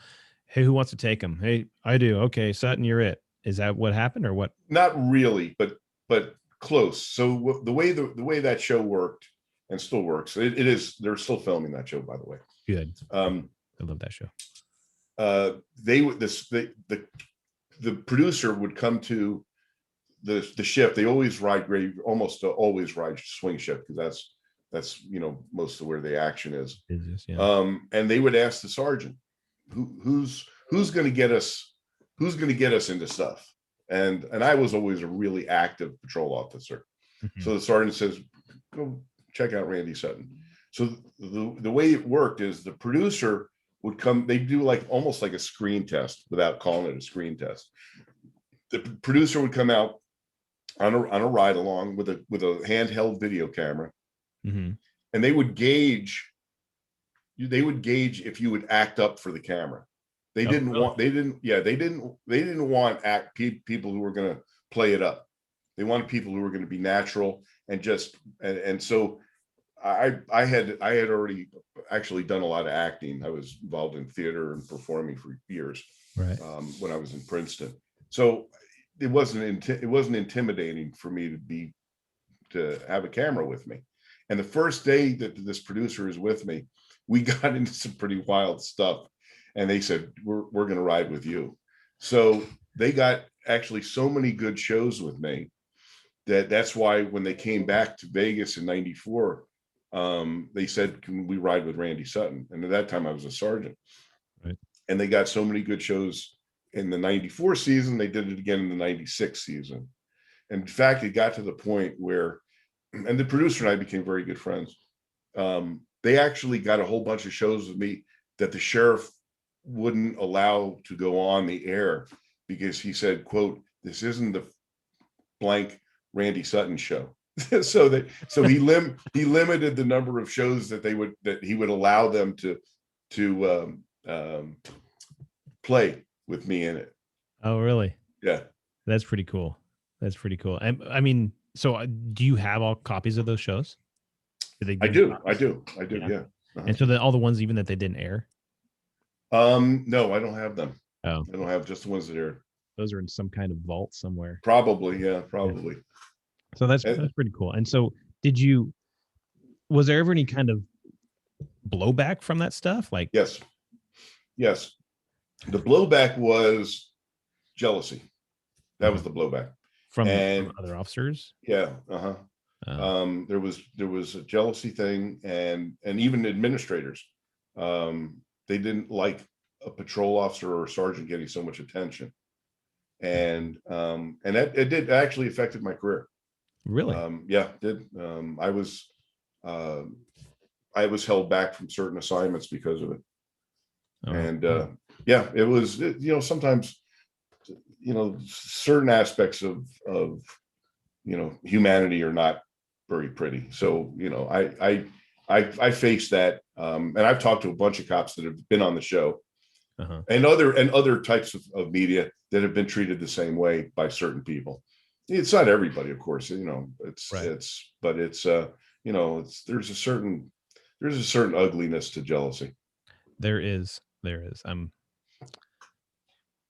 Hey, who wants to take them? Hey, I do. Okay, Sutton, you're it. Is that what happened, or what? Not really, but close. So the way that show worked and still works, it is. They're still filming that show, by the way. Good. I love that show. The producer would come to the shift, they always ride almost always ride swing shift, because that's most of where the action is. Yeah. And they would ask the sergeant, who's going to get us into stuff. And I was always a really active patrol officer. Mhm. So the sergeant says, go check out Randy Sutton. So the way it worked is the producer would come, they do like almost like a screen test without calling it a screen test. The producer would come out on a ride along with a handheld video camera, Mm-hmm. and they would gauge if you would act up for the camera. They didn't want people who were going to play it up. They wanted people who were going to be natural and so I had already actually done a lot of acting. I was involved in theater and performing for years, right? When I was in Princeton. So it wasn't intimidating for me to have a camera with me. And the first day that this producer is with me, we got into some pretty wild stuff, and they said, we're going to ride with you. So they got actually so many good shows with me that's why when they came back to Vegas in '94, they said, can we ride with Randy Sutton? And at that time I was a sergeant. Right. And they got so many good shows in the '94 season, they did it again in the '96 season. And in fact, it got to the point where, and the producer and I became very good friends. They actually got a whole bunch of shows with me that the sheriff wouldn't allow to go on the air, because he said, quote, this isn't the blank Randy Sutton show. so he limited the number of shows that he would allow them to play with me in it. Oh, really? Yeah. That's pretty cool. I mean, so do you have all copies of those shows? I do. Yeah. And so all the ones even that they didn't air? No, I don't have them. Oh, I don't have just the ones that aired. Those are in some kind of vault somewhere. Probably, yeah, probably. Yeah. So that's pretty cool. And so was there ever any kind of blowback from that stuff? Like, yes. The blowback was jealousy. That was the blowback from other officers. Yeah. There was a jealousy thing, and even administrators. They didn't like a patrol officer or a sergeant getting so much attention, and it did actually affected my career. Really? Yeah, it did. I was held back from certain assignments because of it. Oh, and yeah, it was, sometimes, certain aspects of humanity are not very pretty. So, I faced that. And I've talked to a bunch of cops that have been on the show, and other types of media that have been treated the same way by certain people. It's not everybody, of course, but there's a certain ugliness to jealousy. There is.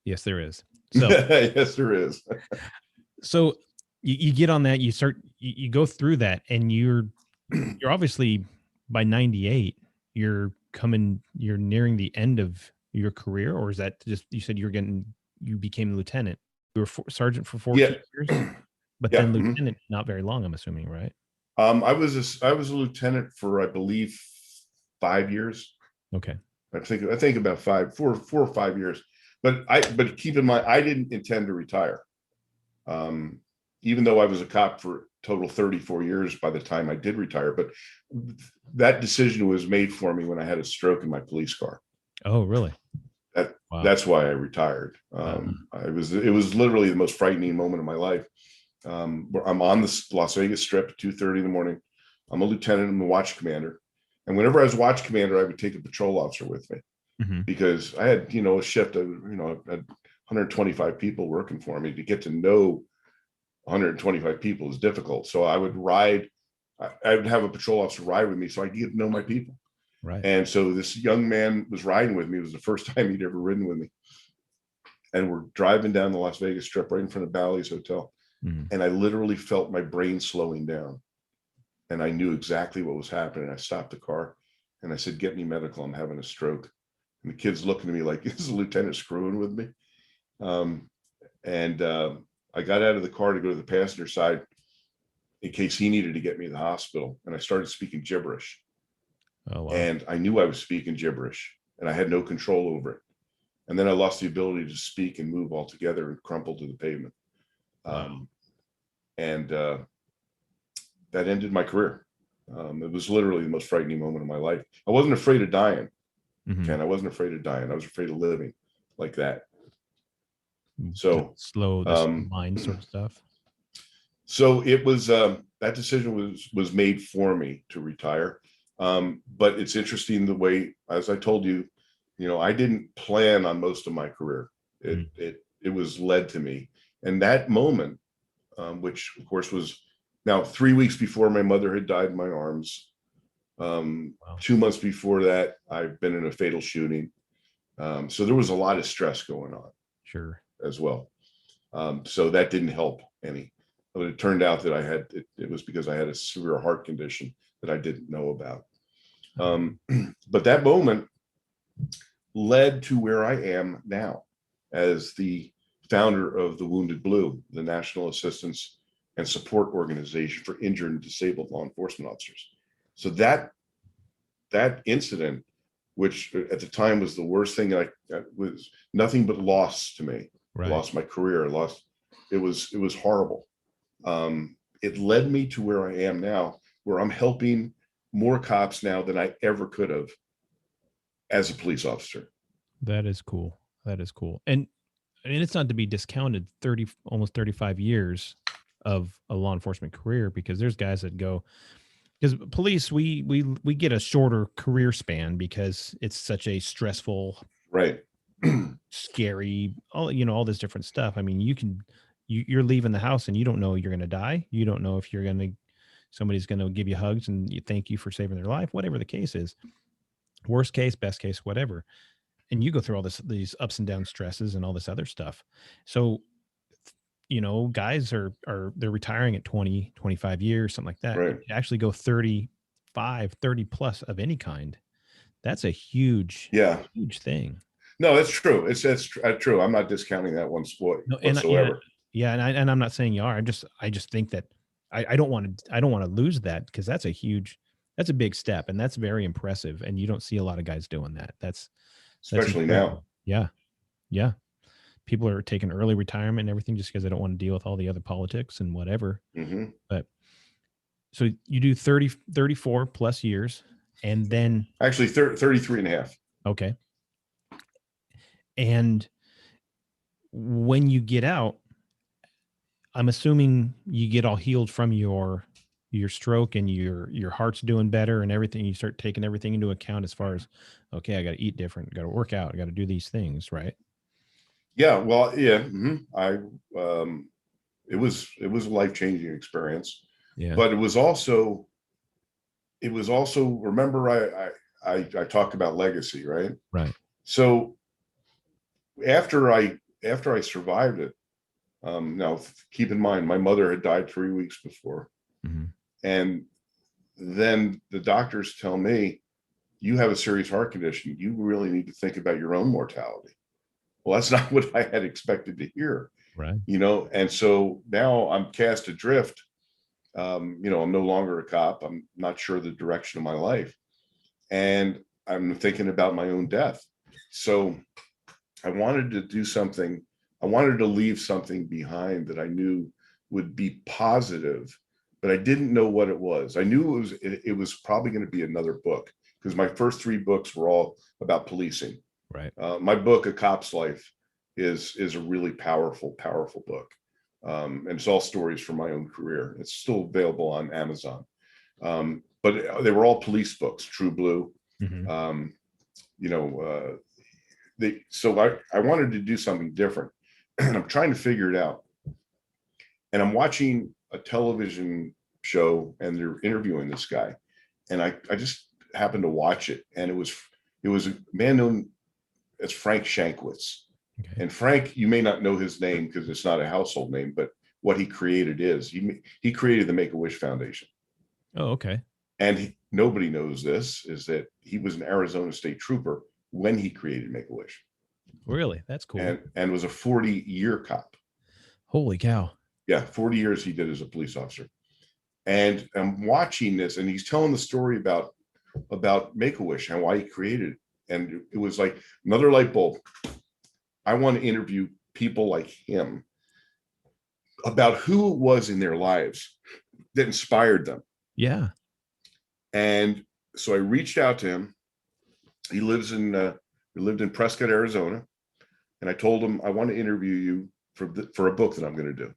Yes, there is. So yes, there is. So you get on that, you go through that, and you're obviously by 98, you're nearing the end of your career, or is that just, you said you became a lieutenant? You were sergeant for 14 years, but then lieutenant, not very long, I'm assuming, right? I was a lieutenant for, I believe, 5 years. Okay. I think about 4 or 5 years. But keep in mind, I didn't intend to retire. Even though I was a cop for a total 34 years by the time I did retire, but that decision was made for me when I had a stroke in my police car. Oh, really? Wow. That's why I retired. It was literally the most frightening moment of my life. I'm on the Las Vegas Strip at 2:30 in the morning. I'm a lieutenant. I'm a watch commander. And whenever I was watch commander, I would take a patrol officer with me, because I had, a shift of, 125 people working for me. To get to know 125 people is difficult. So I would have a patrol officer ride with me, so I get to know my people. Right. And so this young man was riding with me. It was the first time he'd ever ridden with me. And we're driving down the Las Vegas Strip right in front of Bally's Hotel. And I literally felt my brain slowing down. And I knew exactly what was happening. I stopped the car and I said, get me medical. I'm having a stroke. And the kid's looking at me like, is the lieutenant screwing with me? I got out of the car to go to the passenger side in case he needed to get me to the hospital. And I started speaking gibberish. Oh, wow. And I knew I was speaking gibberish and I had no control over it. And then I lost the ability to speak and move altogether and crumpled to the pavement. Wow. And that ended my career. It was literally the most frightening moment of my life. I wasn't afraid of dying, Ken. I wasn't afraid of dying. I was afraid of living like that. So the slow mind sort of stuff. So it was that decision was made for me to retire. But it's interesting the way, as I told you, I didn't plan on most of my career. It was led to me, and that moment, which of course was now 3 weeks before my mother had died in my arms. Wow. 2 months before that, I've been in a fatal shooting. So there was a lot of stress going on. Sure. As well. So that didn't help any. But it turned out that it was because I had a severe heart condition that I didn't know about. But that moment led to where I am now as the founder of the Wounded Blue, the National Assistance and Support Organization for Injured and Disabled Law Enforcement Officers. So that incident, which at the time was the worst thing, was nothing but loss to me. Right. Lost my career. It was horrible. It led me to where I am now, where I'm helping more cops now than I ever could have as a police officer. That is cool. That is cool. And it's not to be discounted, almost 35 years of a law enforcement career, because there's guys that go, because police, we get a shorter career span because it's such a stressful, right, scary, all this different stuff. I mean, you're leaving the house and you don't know you're going to die. You don't know if somebody's going to give you hugs and you thank you for saving their life, whatever the case is. Worst case, best case, whatever. And you go through all these ups and down stresses and all this other stuff. So, guys they're retiring at 20, 25 years, something like that. right. You actually go 35, 30 plus of any kind. That's a huge, Yeah. huge thing. No, that's true. That's true. I'm not discounting that one sport whatsoever. And I'm not saying you are. I just think that I don't want to lose that, because that's a big step, and that's very impressive. And you don't see a lot of guys doing that. That's Especially now. Yeah. Yeah. People are taking early retirement and everything just because they don't want to deal with all the other politics and whatever. But so you do 34 plus years, and then actually 33 and a half. Okay. And when you get out, I'm assuming you get all healed from your stroke, and your heart's doing better and everything. You start taking everything into account as far as, okay, I got to eat different, got to work out, I got to do these things, right? Yeah. Well, yeah. It was a life-changing experience. Yeah. But it was also, remember, I talked about legacy, right? Right. So after I survived it, now keep in mind, my mother had died 3 weeks before. And then the doctors tell me, you have a serious heart condition. You really need to think about your own mortality. Well, that's not what I had expected to hear. Right. And so now I'm cast adrift. I'm no longer a cop. I'm not sure the direction of my life. And I'm thinking about my own death. So I wanted to do something. I wanted to leave something behind that I knew would be positive, but I didn't know what it was. I knew it was probably going to be another book, because my first 3 books were all about policing. Right. My book, A Cop's Life, is a really powerful book. And it's all stories from my own career. It's still available on Amazon. But they were all police books, True Blue. So I wanted to do something different. And I'm trying to figure it out. And I'm watching a television show, and they're interviewing this guy. And I just happened to watch it. And it was a man known as Frank Shankwitz. Okay. And Frank, you may not know his name because it's not a household name, but what he created is he created the Make-A-Wish Foundation. Oh, okay. And nobody knows this, is that he was an Arizona State Trooper when he created Make-A-Wish. Really? That's cool. And was a 40-year cop. Holy cow. Yeah, 40 years he did as a police officer. And I'm watching this, and he's telling the story about Make-A-Wish and why he created it. And it was like another light bulb. I want to interview people like him about who it was in their lives that inspired them. Yeah. And so I reached out to him. He lived in Prescott, Arizona. And I told him, I want to interview you for a book that I'm going to do.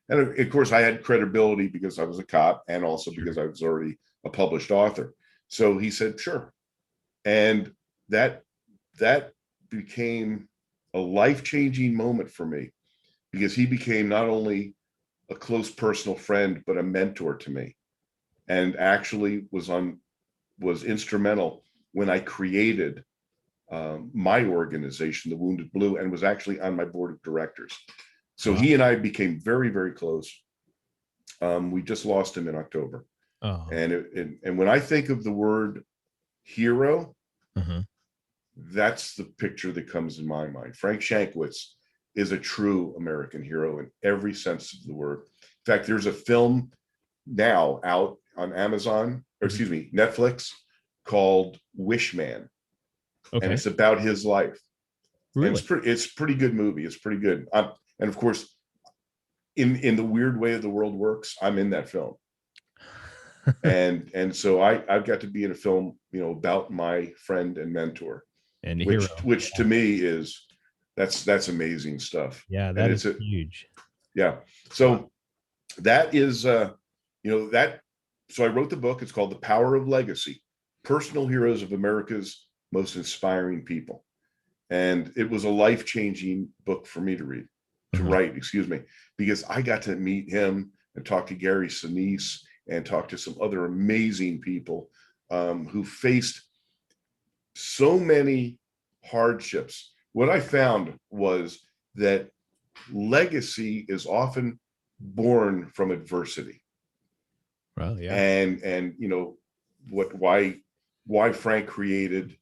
And of course, I had credibility because I was a cop and also because I was already a published author. So he said, sure. And that became a life-changing moment for me, because he became not only a close personal friend, but a mentor to me, and actually was instrumental when I created my organization, the Wounded Blue, and was actually on my board of directors. So Wow. he and I became very, very close. We just lost him in October. Oh. And when I think of the word hero, that's the picture that comes in my mind. Frank Shankwitz is a true American hero in every sense of the word. In fact, there's a film now out on Amazon, or excuse me, Netflix, called Wishman. Okay. And it's about his life. Really? And it's a pretty good movie. It's pretty good. And of course, in the weird way the world works, I'm in that film. and so I've got to be in a film, about my friend and mentor, And a which to me is that's amazing stuff. Yeah, that is huge. Yeah. So that is that. So I wrote the book. It's called The Power of Legacy: Personal Heroes of America's Most Inspiring People. And it was a life-changing book for me to write, because I got to meet him and talk to Gary Sinise and talk to some other amazing people who faced so many hardships. What I found was that legacy is often born from adversity. Well, yeah. And why Frank created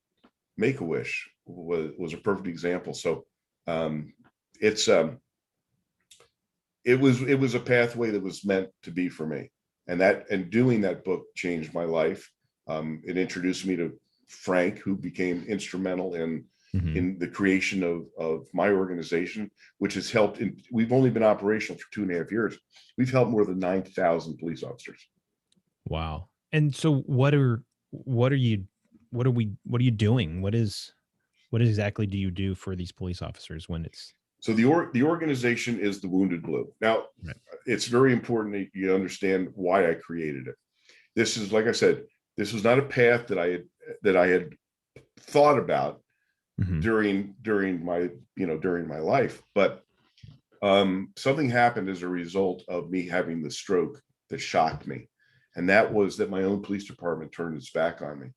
Make-A-Wish was a perfect example. So it was a pathway that was meant to be for me, and doing that book changed my life. It introduced me to Frank, who became instrumental in the creation of my organization, which has helped. We've only been operational for 2.5 years. We've helped more than 9,000 police officers. Wow. And so what are you doing? What exactly do you do for these police officers when it's... So the organization is the Wounded Blue. Now, Right. It's very important that you understand why I created it. This is, like I said, this was not a path that I had thought about during my life, but something happened as a result of me having the stroke that shocked me, and that was that my own police department turned its back on me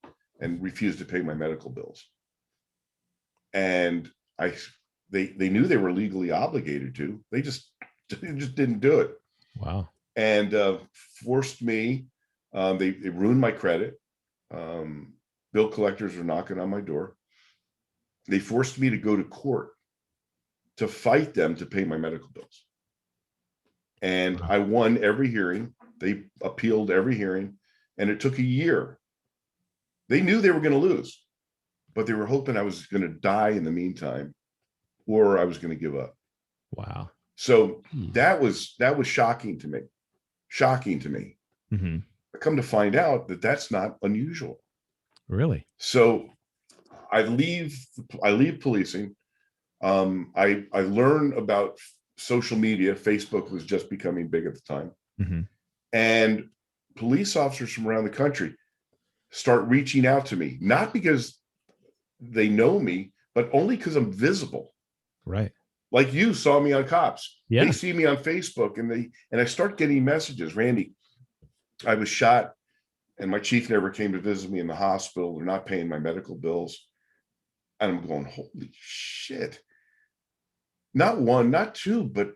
and refused to pay my medical bills. And they knew they were legally obligated to. They just didn't do it. Wow. And forced me. They ruined my credit. Bill collectors were knocking on my door. They forced me to go to court to fight them to pay my medical bills. And I won every hearing. They appealed every hearing, and it took a year. They knew they were going to lose, but they were hoping I was going to die in the meantime, or I was going to give up. Wow. So that was shocking to me. I come to find out that that's not unusual. Really? So I leave policing. I learn about social media. Facebook was just becoming big at the time. And police officers from around the country start reaching out to me, not because they know me, but only because I'm visible. Right. Like you saw me on Cops. Yeah. They see me on Facebook, and I start getting messages. Randy, I was shot and my chief never came to visit me in the hospital. They're not paying my medical bills. And I'm going, holy shit. Not one, not two, but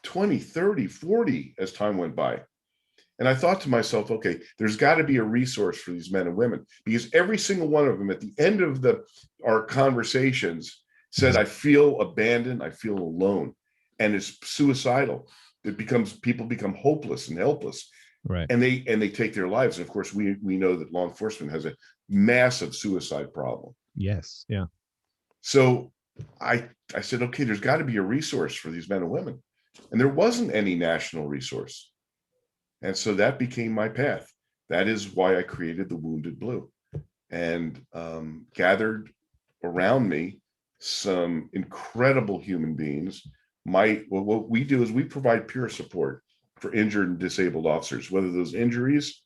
20, 30, 40 as time went by. And I thought to myself, okay, there's got to be a resource for these men and women, because every single one of them at the end of our conversations said, I feel abandoned, I feel alone. and it's suicidal. People become hopeless and helpless, Right. and they take their lives. And of course, we know that law enforcement has a massive suicide problem. Yes. Yeah. So I said, okay, there's got to be a resource for these men and women, and there wasn't any national resource. And so that became my path. That is why I created the Wounded Blue, and gathered around me some incredible human beings. What we do is we provide peer support for injured and disabled officers, whether those injuries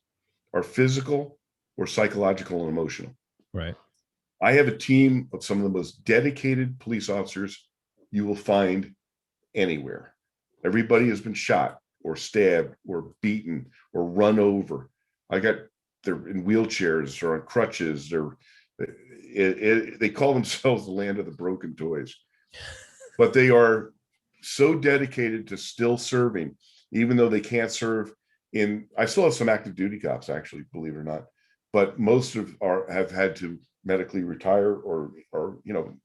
are physical or psychological and emotional. Right. I have a team of some of the most dedicated police officers you will find anywhere. Everybody has been shot or stabbed or beaten or run over. They're in wheelchairs or on crutches. They call themselves the land of the broken toys, but they are so dedicated to still serving, even though they can't serve I still have some active duty cops, actually, believe it or not, but most have had to medically retire or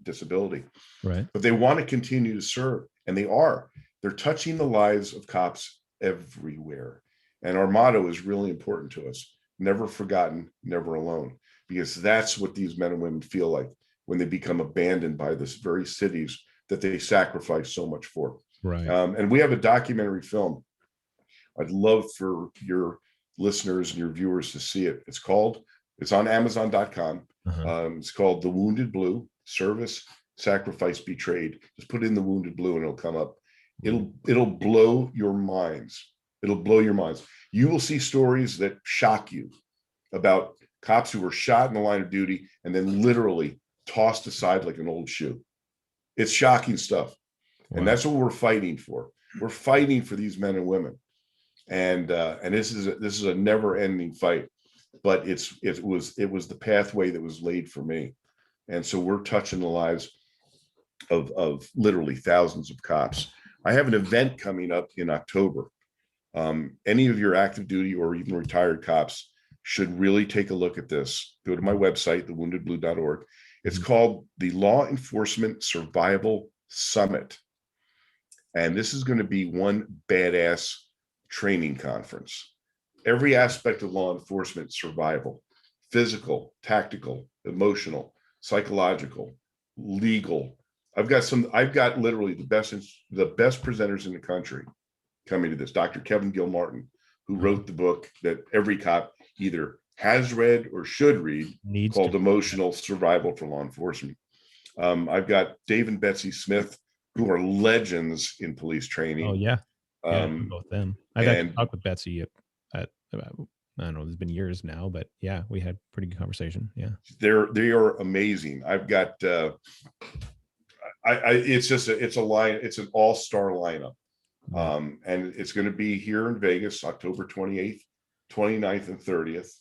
disability. Right. But they want to continue to serve, and they're touching the lives of cops everywhere. And our motto is really important to us: never forgotten, never alone, because that's what these men and women feel like when they become abandoned by this very cities that they sacrifice so much for. Right. And we have a documentary film. I'd love for your listeners and your viewers to see it. It's on Amazon.com. It's called The Wounded Blue: Service, Sacrifice, Betrayed. Just put in The Wounded Blue and it'll come up. It'll blow your minds. It'll blow your minds. You will see stories that shock you about cops who were shot in the line of duty and then literally tossed aside like an old shoe. It's shocking stuff. Wow. And that's what we're fighting for. We're fighting for these men and women. And this is a never-ending fight, but it was the pathway that was laid for me. And so we're touching the lives of literally thousands of cops. I have an event coming up in October. Any of your active duty or even retired cops should really take a look at this. Go to my website, thewoundedblue.org. It's called the Law Enforcement Survival Summit. And this is going to be one badass training conference. Every aspect of law enforcement survival: physical, tactical, emotional, psychological, legal. I've got literally the best presenters in the country coming to this. Dr. Kevin Gilmartin, who wrote the book that every cop either has read or should read, called Emotional Survival for Law Enforcement. I've got Dave and Betsy Smith, who are legends in police training. Oh yeah. Yeah, both them. I've actually talked with Betsy at I don't know, it's been years now, but yeah, we had pretty good conversation. Yeah. They are amazing. I've got it's an all-star lineup. And it's going to be here in Vegas, October 28th, 29th, and 30th.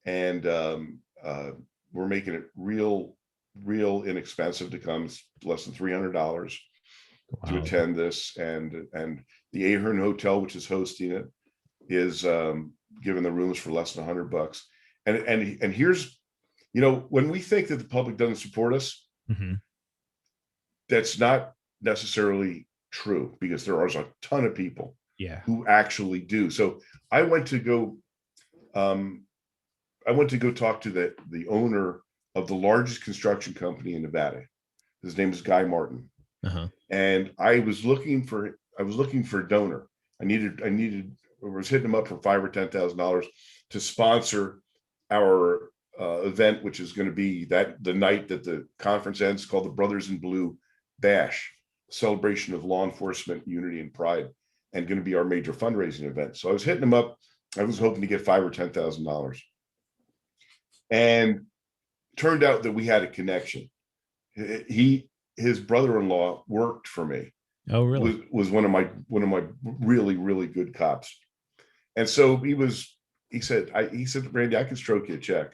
And we're making it real inexpensive to come. It's less than $300 to attend this. And the Ahern Hotel, which is hosting it, is giving the rooms for less than $100. And here's, when we think that the public doesn't support us, that's not necessarily true, because there are a ton of people who actually do. So I went to go talk to the owner of the largest construction company in Nevada. His name is Guy Martin. And I was looking for a donor. I was hitting him up for $5,000 or $10,000 to sponsor our event, which is going to be the night that the conference ends, called the Brothers in Blue Bash, celebration of law enforcement unity and pride, and going to be our major fundraising event. So I was hitting him up. I was hoping to get $5,000 or $10,000, and turned out that we had a connection. His brother-in-law worked for me. Oh, really? Was one of my really, really good cops. And so he said, Randy, I can stroke you a check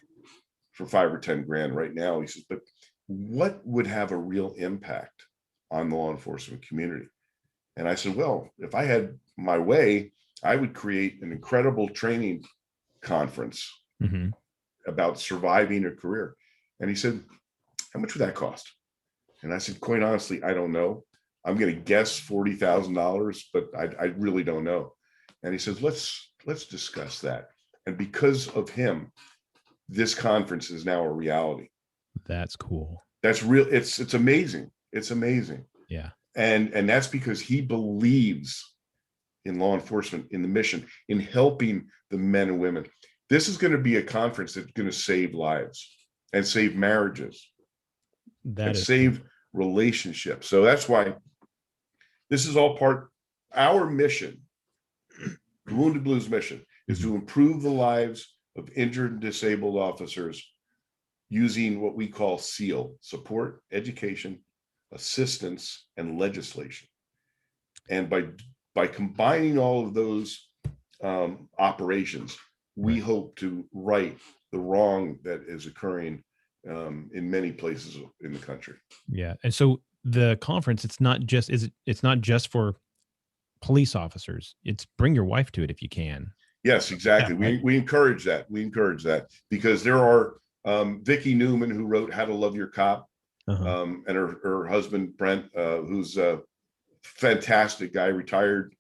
for $5,000 or $10,000 right now. He says, but what would have a real impact on the law enforcement community? And I said, well, if I had my way, I would create an incredible training conference about surviving a career. And he said, how much would that cost? And I said, quite honestly, I don't know. I'm going to guess $40,000, but I really don't know. And he says, let's discuss that. And because of him, this conference is now a reality. That's cool. That's real. It's amazing. It's amazing. Yeah. And that's because he believes in law enforcement, in the mission, in helping the men and women. This is going to be a conference that's going to save lives and save marriages and save relationships. So that's why this is all part, our mission, the Wounded Blues mission, is to improve the lives of injured and disabled officers using what we call SEAL, support, education, assistance, and legislation. And by combining all of those operations, we hope to right the wrong that is occurring in many places in the country. Yeah. And so the conference, it's not just for police officers. It's bring your wife to it if you can. Yes, exactly. Yeah, right? We encourage that. We encourage that because there are Vicki Newman, who wrote How to Love Your Cop, and her husband, Brent, who's a fantastic guy, retired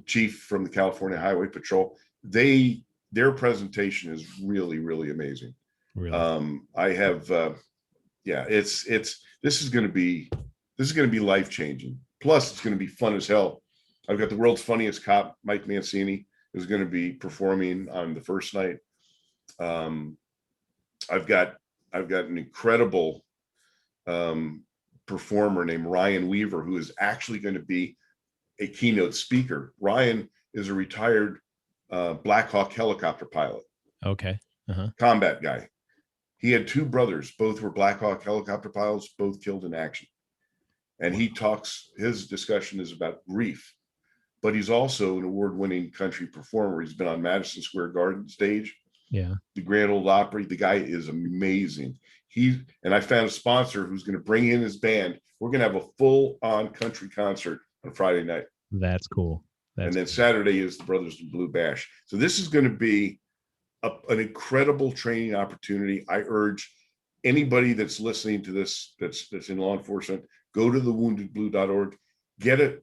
chief from the California Highway Patrol. Their presentation is really, really amazing. Really? I have, this is going to be life changing. Plus, it's going to be fun as hell. I've got the world's funniest cop, Mike Mancini, who's going to be performing on the first night. I've got an incredible performer named Ryan Weaver, who is actually going to be a keynote speaker. Ryan is a retired Black Hawk helicopter pilot. Okay. Combat guy. He had two brothers, both were Black Hawk helicopter pilots, both killed in action. And his discussion is about grief, but he's also an award-winning country performer. He's been on Madison Square Garden stage. Yeah. The Grand Ole Opry. The guy is amazing. And I found a sponsor who's going to bring in his band. We're going to have a full-on country concert on Friday night. That's cool. And then Saturday is the Brothers in Blue Bash. So this is going to be an incredible training opportunity. I urge anybody that's listening to this, that's in law enforcement, go to thewoundedblue.org, get a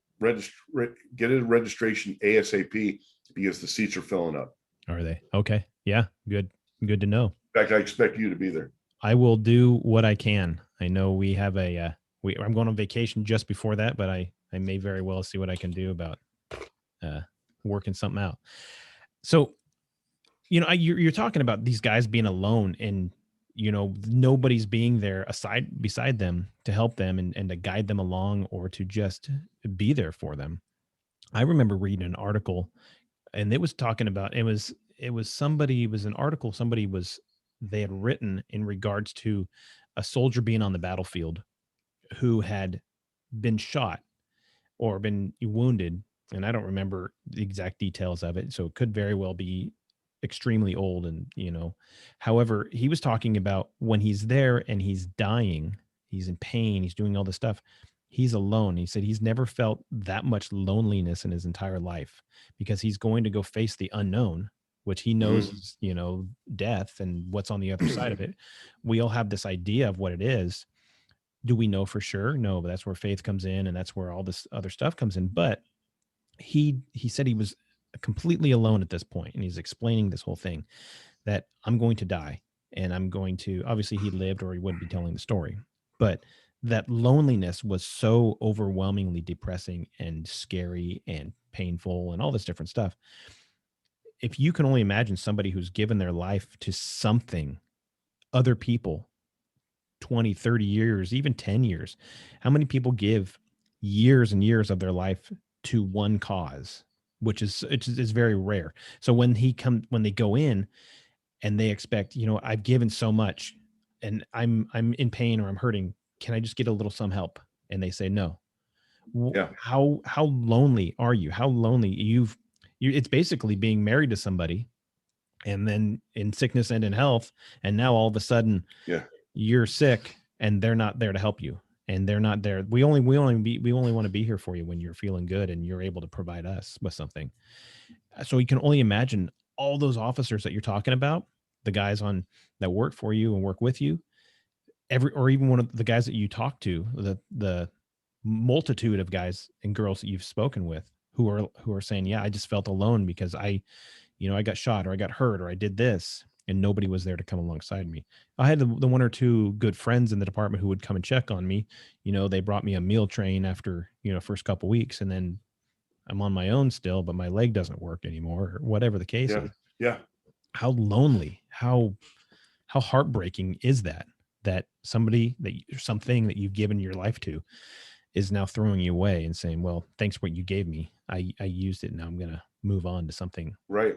registration ASAP, because the seats are filling up. Are they? Okay. Yeah. Good to know. In fact, I expect you to be there. I will do what I can. I know we have I'm going on vacation just before that, but I may very well see what I can do about working something out. So, you're talking about these guys being alone, and nobody's being there beside them to help them and to guide them along, or to just be there for them. I remember reading an article, and it was talking about it was an article they had written in regards to a soldier being on the battlefield who had been shot or been wounded, and I don't remember the exact details of it, so it could very well be extremely old. And however, he was talking about when he's there and he's dying, he's in pain, he's doing all this stuff, he's alone. He said he's never felt that much loneliness in his entire life, because he's going to go face the unknown, which he knows is, death and what's on the other side of it. We all have this idea of what it is. Do we know for sure? No, but that's where faith comes in, and that's where all this other stuff comes in. But he said he was completely alone at this point, and he's explaining this whole thing, that I'm going to die, and I'm going to, obviously he lived or he wouldn't be telling the story, but that loneliness was so overwhelmingly depressing and scary and painful and all this different stuff. If you can only imagine somebody who's given their life to something, other people, 20, 30 years, even 10 years, how many people give years and years of their life to one cause, which is very rare. So when they go in and they expect, I've given so much and I'm in pain or I'm hurting, can I just get a little some help? And they say no. Yeah. How lonely are you? How lonely it's basically being married to somebody, and then in sickness and in health, and now all of a sudden you're sick and they're not there to help you, and they're not there. We only want to be here for you when you're feeling good and you're able to provide us with something. So you can only imagine all those officers that you're talking about, the guys that work for you and work with you, or even one of the guys that you talk to, the multitude of guys and girls that you've spoken with who are saying, yeah, I just felt alone because I got shot or I got hurt or I did this and nobody was there to come alongside me. I had the one or two good friends in the department who would come and check on me. They brought me a meal train after, first couple weeks, and then I'm on my own still, but my leg doesn't work anymore or whatever the case Yeah. is. Yeah. How lonely, how heartbreaking is that something that you've given your life to is now throwing you away and saying, well, thanks for what you gave me. I used it. Now I'm going to move on to something Right.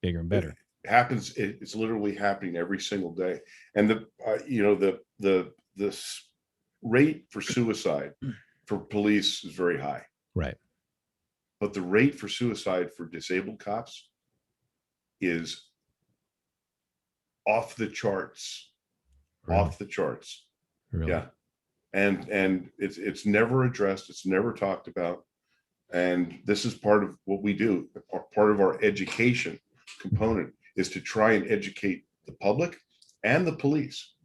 bigger and better. It happens. It's literally happening every single day. And the rate for suicide for police is very high. Right. But the rate for suicide for disabled cops is off the charts. Really? Off the charts. Really? Yeah. And it's never addressed. It's never talked about. And this is part of what we do. Part of our education component is to try and educate the public and the police.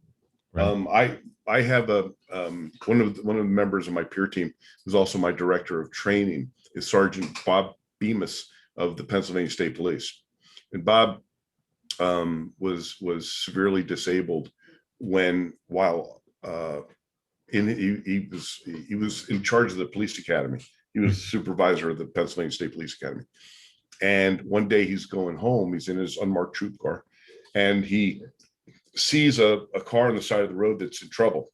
Right. I have one of the members of my peer team who's also my director of training is Sergeant Bob Bemis of the Pennsylvania State Police. And Bob was severely disabled while he was in charge of the police academy. He was supervisor of the Pennsylvania State Police Academy. And one day he's going home, he's in his unmarked troop car, and he sees a car on the side of the road that's in trouble.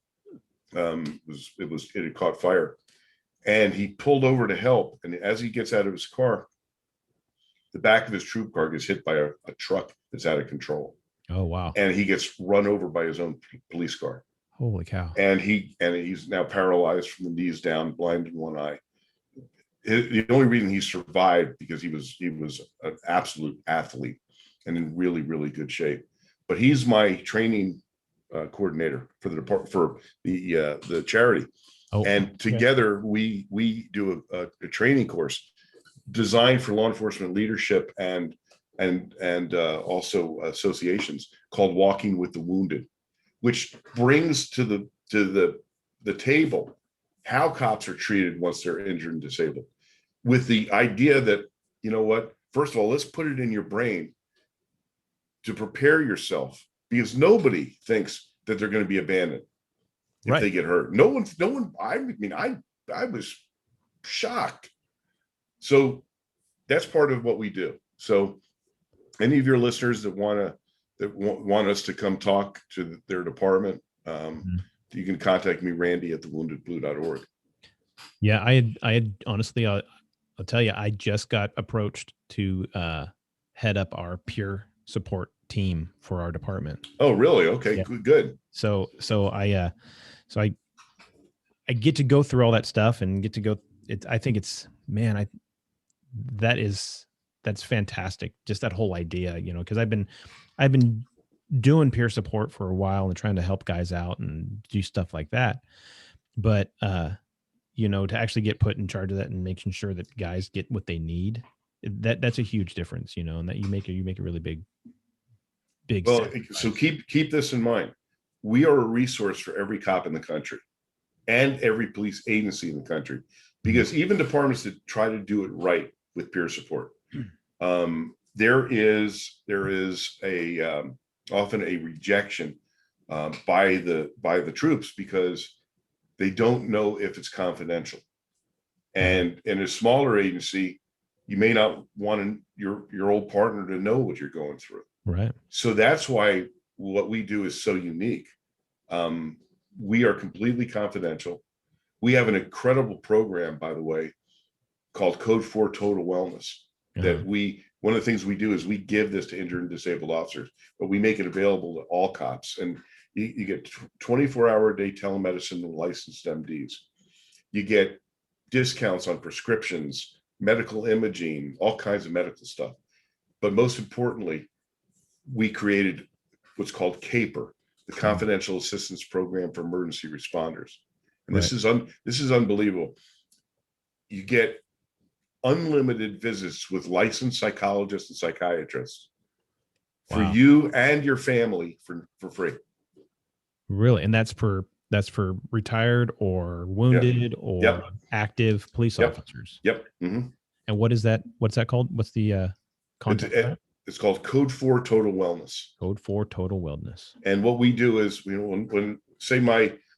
It had caught fire. And he pulled over to help. And as he gets out of his car, the back of his troop car gets hit by a truck that's out of control. Oh, wow. And he gets run over by his own police car. Holy cow. And he's now paralyzed from the knees down, blind in one eye. The only reason he survived because he was an absolute athlete and in really, really good shape. But he's my training coordinator for the department, for the charity. Oh, and together we do a training course designed for law enforcement leadership and also associations called Walking with the Wounded, which brings to the table how cops are treated once they're injured and disabled, with the idea that, you know what, first of all, let's put it in your brain to prepare yourself, because nobody thinks that they're going to be abandoned if they get hurt. No one, I was shocked. So that's part of what we do. So any of your listeners that want us to come talk to their department, you can contact me, Randy at thewoundedblue.org. Yeah, I had honestly, I'll tell you, I just got approached to head up our peer support team for our department. Oh, really? Okay, yeah. Good. So I get to go through all that stuff and get to go. I think it's, man, that's fantastic. Just that whole idea, because I've been doing peer support for a while and trying to help guys out and do stuff like that. But, to actually get put in charge of that and making sure that guys get what they need, that's a huge difference, and that you make a really big. Well, sacrifice. So keep this in mind. We are a resource for every cop in the country and every police agency in the country, because even departments that try to do it right with peer support, there is often a rejection by the troops because they don't know if it's confidential. And in a smaller agency, you may not want your old partner to know what you're going through. Right. So that's why what we do is so unique. We are completely confidential. We have an incredible program, by the way, called Code 4 Total Wellness. That one of the things we do is we give this to injured and disabled officers, but we make it available to all cops. And you get 24-hour-a-day telemedicine and licensed MDs. You get discounts on prescriptions, medical imaging, all kinds of medical stuff. But most importantly, we created what's called CAPER, the Confidential Assistance Program for Emergency Responders. And this is unbelievable. You get unlimited visits with licensed psychologists and psychiatrists for you and your family for free. Really? And that's per That's for retired or Yeah. wounded or Yep. active police Yep. officers. Yep. Hmm. And what is that? What's that called? What's the It's content for that? it's called Code 4 Total Wellness. Code for Total Wellness. And what we do is, when say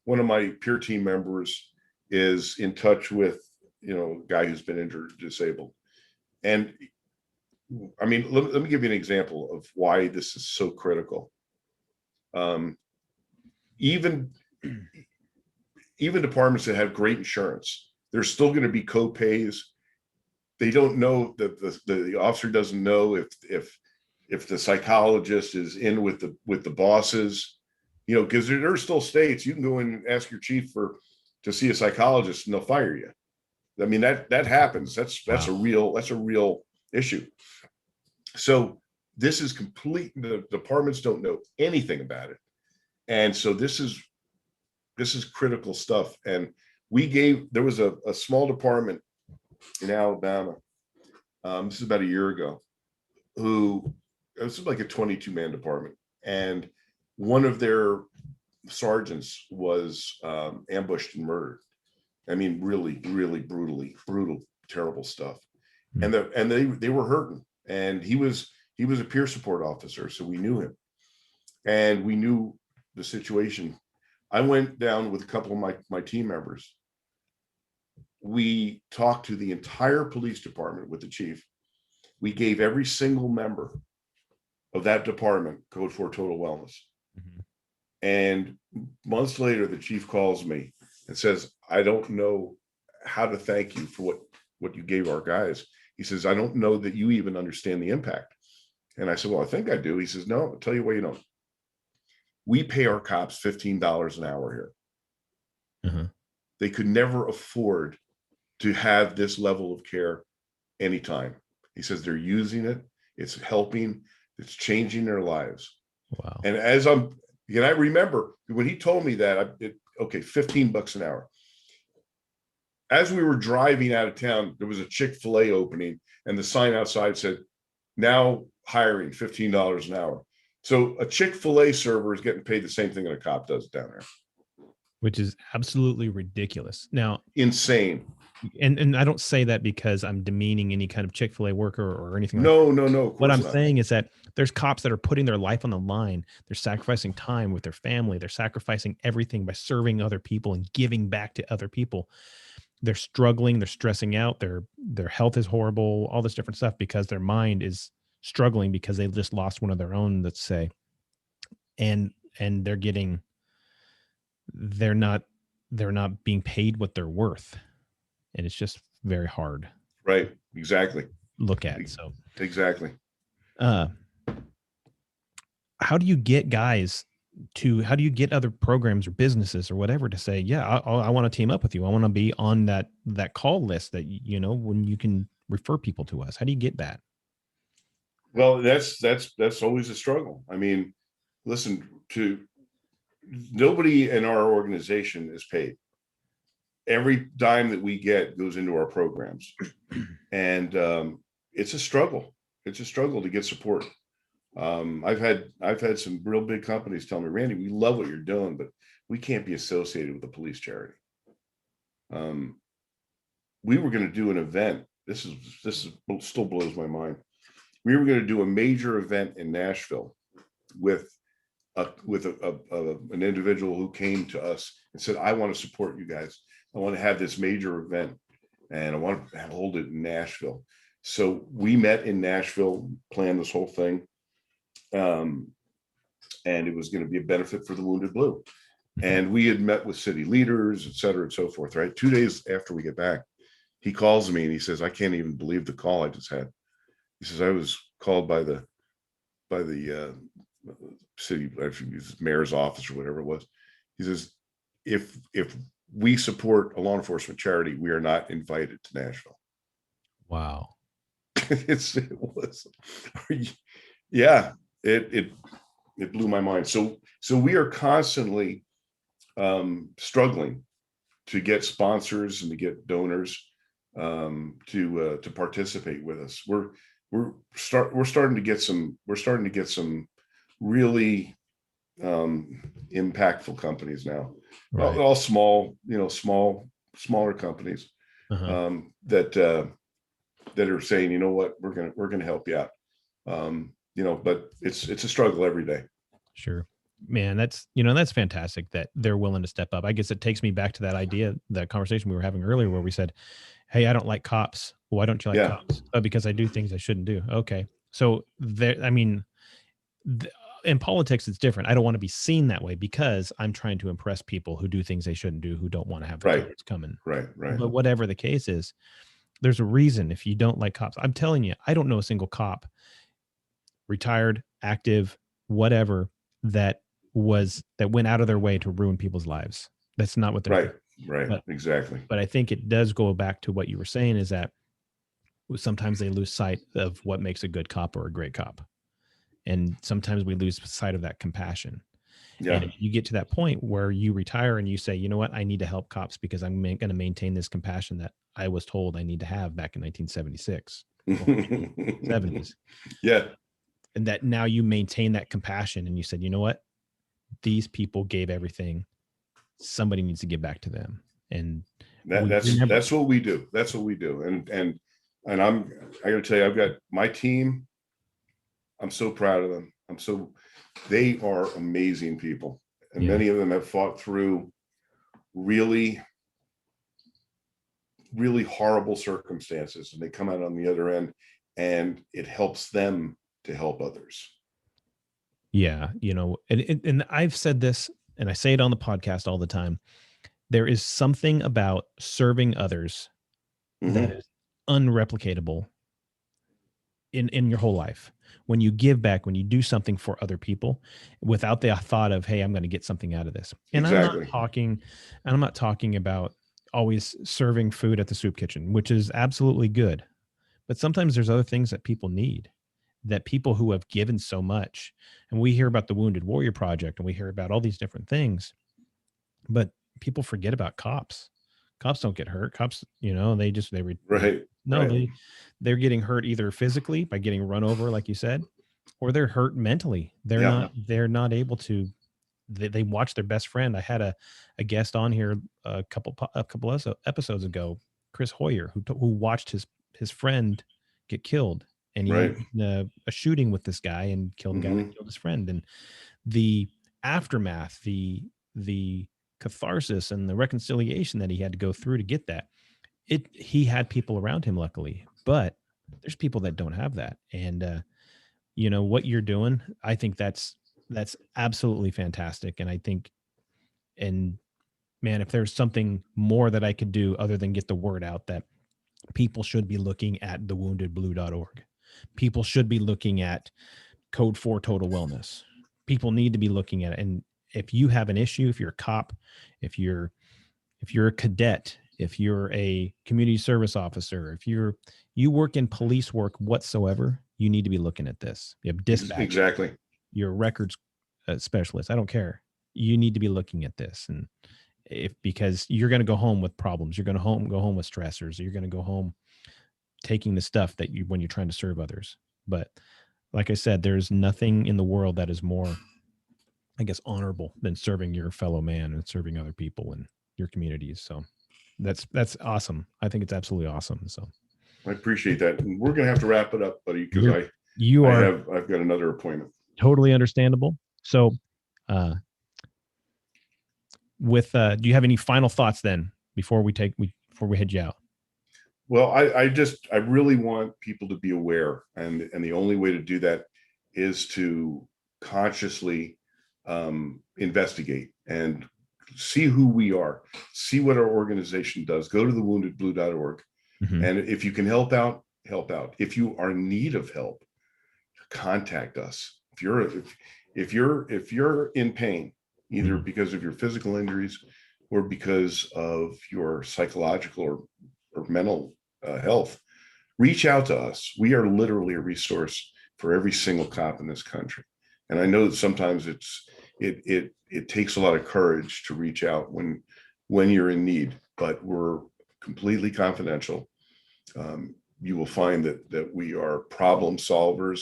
one of my peer team members is in touch with, a guy who's been injured, disabled, and I mean, let me give you an example of why this is so critical. Um, even even departments that have great insurance, there's still going to be co-pays. They don't know that the officer doesn't know if the psychologist is in with the bosses, because there are still states you can go in and ask your chief to see a psychologist and they'll fire you. I mean, that happens. That's Wow. a real issue. So this is complete. The departments don't know anything about it, and so this is critical stuff. And there was a small department in Alabama. This is about a year ago. It was like a 22-man department, and one of their sergeants was ambushed and murdered. I mean, really, really brutal, terrible stuff. Hmm. And they were hurting, and he was a peer support officer, so we knew him, and we knew the situation. I went down with a couple of my team members. We talked to the entire police department with the chief. We gave every single member of that department Code 4 Total Wellness. Mm-hmm. And months later, the chief calls me and says, I don't know how to thank you for what you gave our guys. He says, I don't know that you even understand the impact. And I said, well, I think I do. He says, no, I'll tell you what you don't. We pay our cops $15 an hour here. Uh-huh. They could never afford to have this level of care anytime. He says they're using it. It's helping. It's changing their lives. Wow. And I remember when he told me that, okay, $15 an hour. As we were driving out of town, there was a Chick-fil-A opening, and the sign outside said, now hiring $15 an hour. So a Chick-fil-A server is getting paid the same thing that a cop does down there. Which is absolutely ridiculous. Now, insane. And I don't say that because I'm demeaning any kind of Chick-fil-A worker or anything like No, that. no, no. What I'm saying is that there's cops that are putting their life on the line. They're sacrificing time with their family. They're sacrificing everything by serving other people and giving back to other people. They're struggling. They're stressing out. Their health is horrible. All this different stuff because their mind is struggling because they've just lost one of their own, let's say, and they're not being paid what they're worth, and it's just very hard. Right. Exactly. Look at so exactly. How do you get guys how do you get other programs or businesses or whatever to say, yeah, I want to team up with you. I want to be on that call list that, when you can refer people to us. How do you get that? Well, that's always a struggle. I mean, listen, nobody in our organization is paid. Every dime that we get goes into our programs, and it's a struggle. It's a struggle to get support. I've had some real big companies tell me, Randy, we love what you're doing, but we can't be associated with a police charity. We were going to do an event. This still blows my mind. We were going to do a major event in Nashville with an individual who came to us and said, I want to support you guys. I want to have this major event, and I want to hold it in Nashville. So we met in Nashville, planned this whole thing. And it was going to be a benefit for the Wounded Blue. And we had met with city leaders, et cetera, and so forth, right? 2 days after we get back, he calls me and he says, I can't even believe the call I just had. He says, I was called by the city mayor's office or whatever it was. He says, if we support a law enforcement charity, we are not invited to Nashville. Wow. it was, yeah, it blew my mind. So we are constantly struggling to get sponsors and to get donors to participate with us. We're starting to get some really impactful companies now, Right. all small, smaller companies, Uh-huh. that are saying, you know what, we're gonna help you out. But it's a struggle every day. Sure. Man, that's fantastic that they're willing to step up. I guess it takes me back to that idea, that conversation we were having earlier where we said, "Hey, I don't like cops." Why don't you like Yeah, cops? Oh, because I do things I shouldn't do. Okay. So there, I mean, th- in politics, it's different. I don't want to be seen that way because I'm trying to impress people who do things they shouldn't do, who don't want to have the right, cops coming. right. But whatever the case is, there's a reason if you don't like cops. I'm telling you, I don't know a single cop, retired, active, whatever, that went out of their way to ruin people's lives. That's not what they're Right, doing. right, But exactly. but I think it does go back to what you were saying, is that sometimes they lose sight of what makes a good cop or a great cop. And sometimes we lose sight of that compassion. And Yeah. if you get to that point where you retire and you say, you know what, I need to help cops because I'm going to maintain this compassion that I was told I need to have back in 1976 or 1970s, Yeah, and that now you maintain that compassion and you said, you know what, these people gave everything. Somebody needs to give back to them. And that we that's remember. that's what we do. That's what we do. And I got to tell you, I've got my team. I'm so proud of them. They are amazing people, and Yeah. many of them have fought through really, really horrible circumstances, and they come out on the other end, and it helps them to help others. Yeah. And I've said this and I say it on the podcast all the time. There is something about serving others that Hmm. is unreplicatable in your whole life. When you give back, when you do something for other people without the thought of, hey, I'm going to get something out of this. And Exactly. I'm not talking about always serving food at the soup kitchen, which is absolutely good. But sometimes there's other things that people need, that people who have given so much. And we hear about the Wounded Warrior Project and we hear about all these different things, but people forget about cops. Cops don't get hurt. Cops, they Right. no, Right. they're getting hurt either physically by getting run over, like you said, or they're hurt mentally. Yeah. They're not able to. They watch their best friend. I had a guest on here a couple episodes ago, Chris Hoyer, who watched his friend get killed, and he had Right. a shooting with this guy and killed the guy that Hmm. killed his friend. And the aftermath, the catharsis and the reconciliation that he had to go through to get that, he had people around him, luckily, but there's people that don't have that. And what you're doing, I think that's absolutely fantastic. And I think, and man, if there's something more that I could do other than get the word out, that people should be looking at thewoundedblue.org. People should be looking at Code 4 Total Wellness. People need to be looking at it. And if you have an issue, if you're a cop, if you're a cadet, if you're a community service officer, if you work in police work whatsoever, you need to be looking at this. You have dispatch, Exactly. you're a records specialist. I don't care. You need to be looking at this. And because you're going to go home with problems, you're going to go home with stressors, you're going to go home taking the stuff that when you're trying to serve others. But like I said, there's nothing in the world that is more, I guess, honorable than serving your fellow man and serving other people in your communities. So that's awesome. I think it's absolutely awesome. So I appreciate that. And we're gonna have to wrap it up, buddy, because you're you are I've got another appointment. totally understandable. So uh do you have any final thoughts then before we head you out? Well, I really want people to be aware, and the only way to do that is to consciously investigate and see who we are, see what our organization does. Go to thewoundedblue.org, Mhm. and if you can help out, help out. If you are in need of help, contact us. If you're in pain, either Mhm. because of your physical injuries or because of your psychological or mental health, reach out to us. We are literally a resource for every single cop in this country. And I know that sometimes it takes a lot of courage to reach out when you're in need, but we're completely confidential. You will find that we are problem solvers.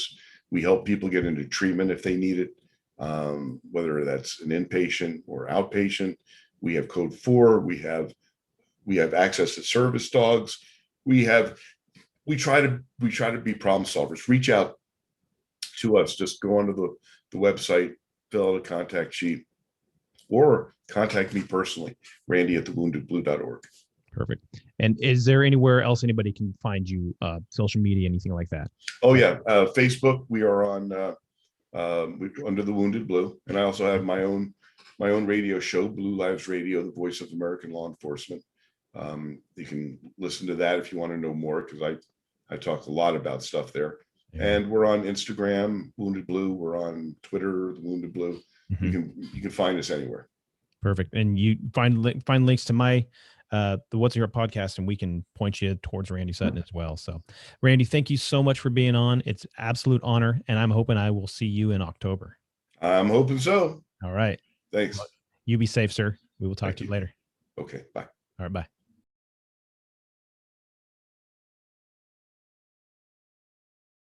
We help people get into treatment if they need it. whether that's an inpatient or outpatient. We have code 4. We have access to service dogs. We try to be problem solvers. Reach out to us. Just go onto the website, fill out a contact sheet, or contact me personally, Randy@thewoundedblue.org. Perfect. And is there anywhere else anybody can find you, social media, anything like that? Oh yeah, Facebook. We are on under the Wounded Blue, and I also have my own radio show, Blue Lives Radio, the voice of American law enforcement. You can listen to that if you want to know more, because I talk a lot about stuff there. Yeah. And we're on Instagram, Wounded Blue. We're on Twitter, the Wounded Blue. Mm-hmm. You can find us anywhere. Perfect. And you find links to my the What's Your podcast, and we can point you towards Randy Sutton as well. So Randy, thank you so much for being on. It's absolute honor, and I'm hoping I will see you in October. I'm hoping so. All right. Thanks. You be safe, sir. We will talk to you later. Okay. Bye. All right. Bye.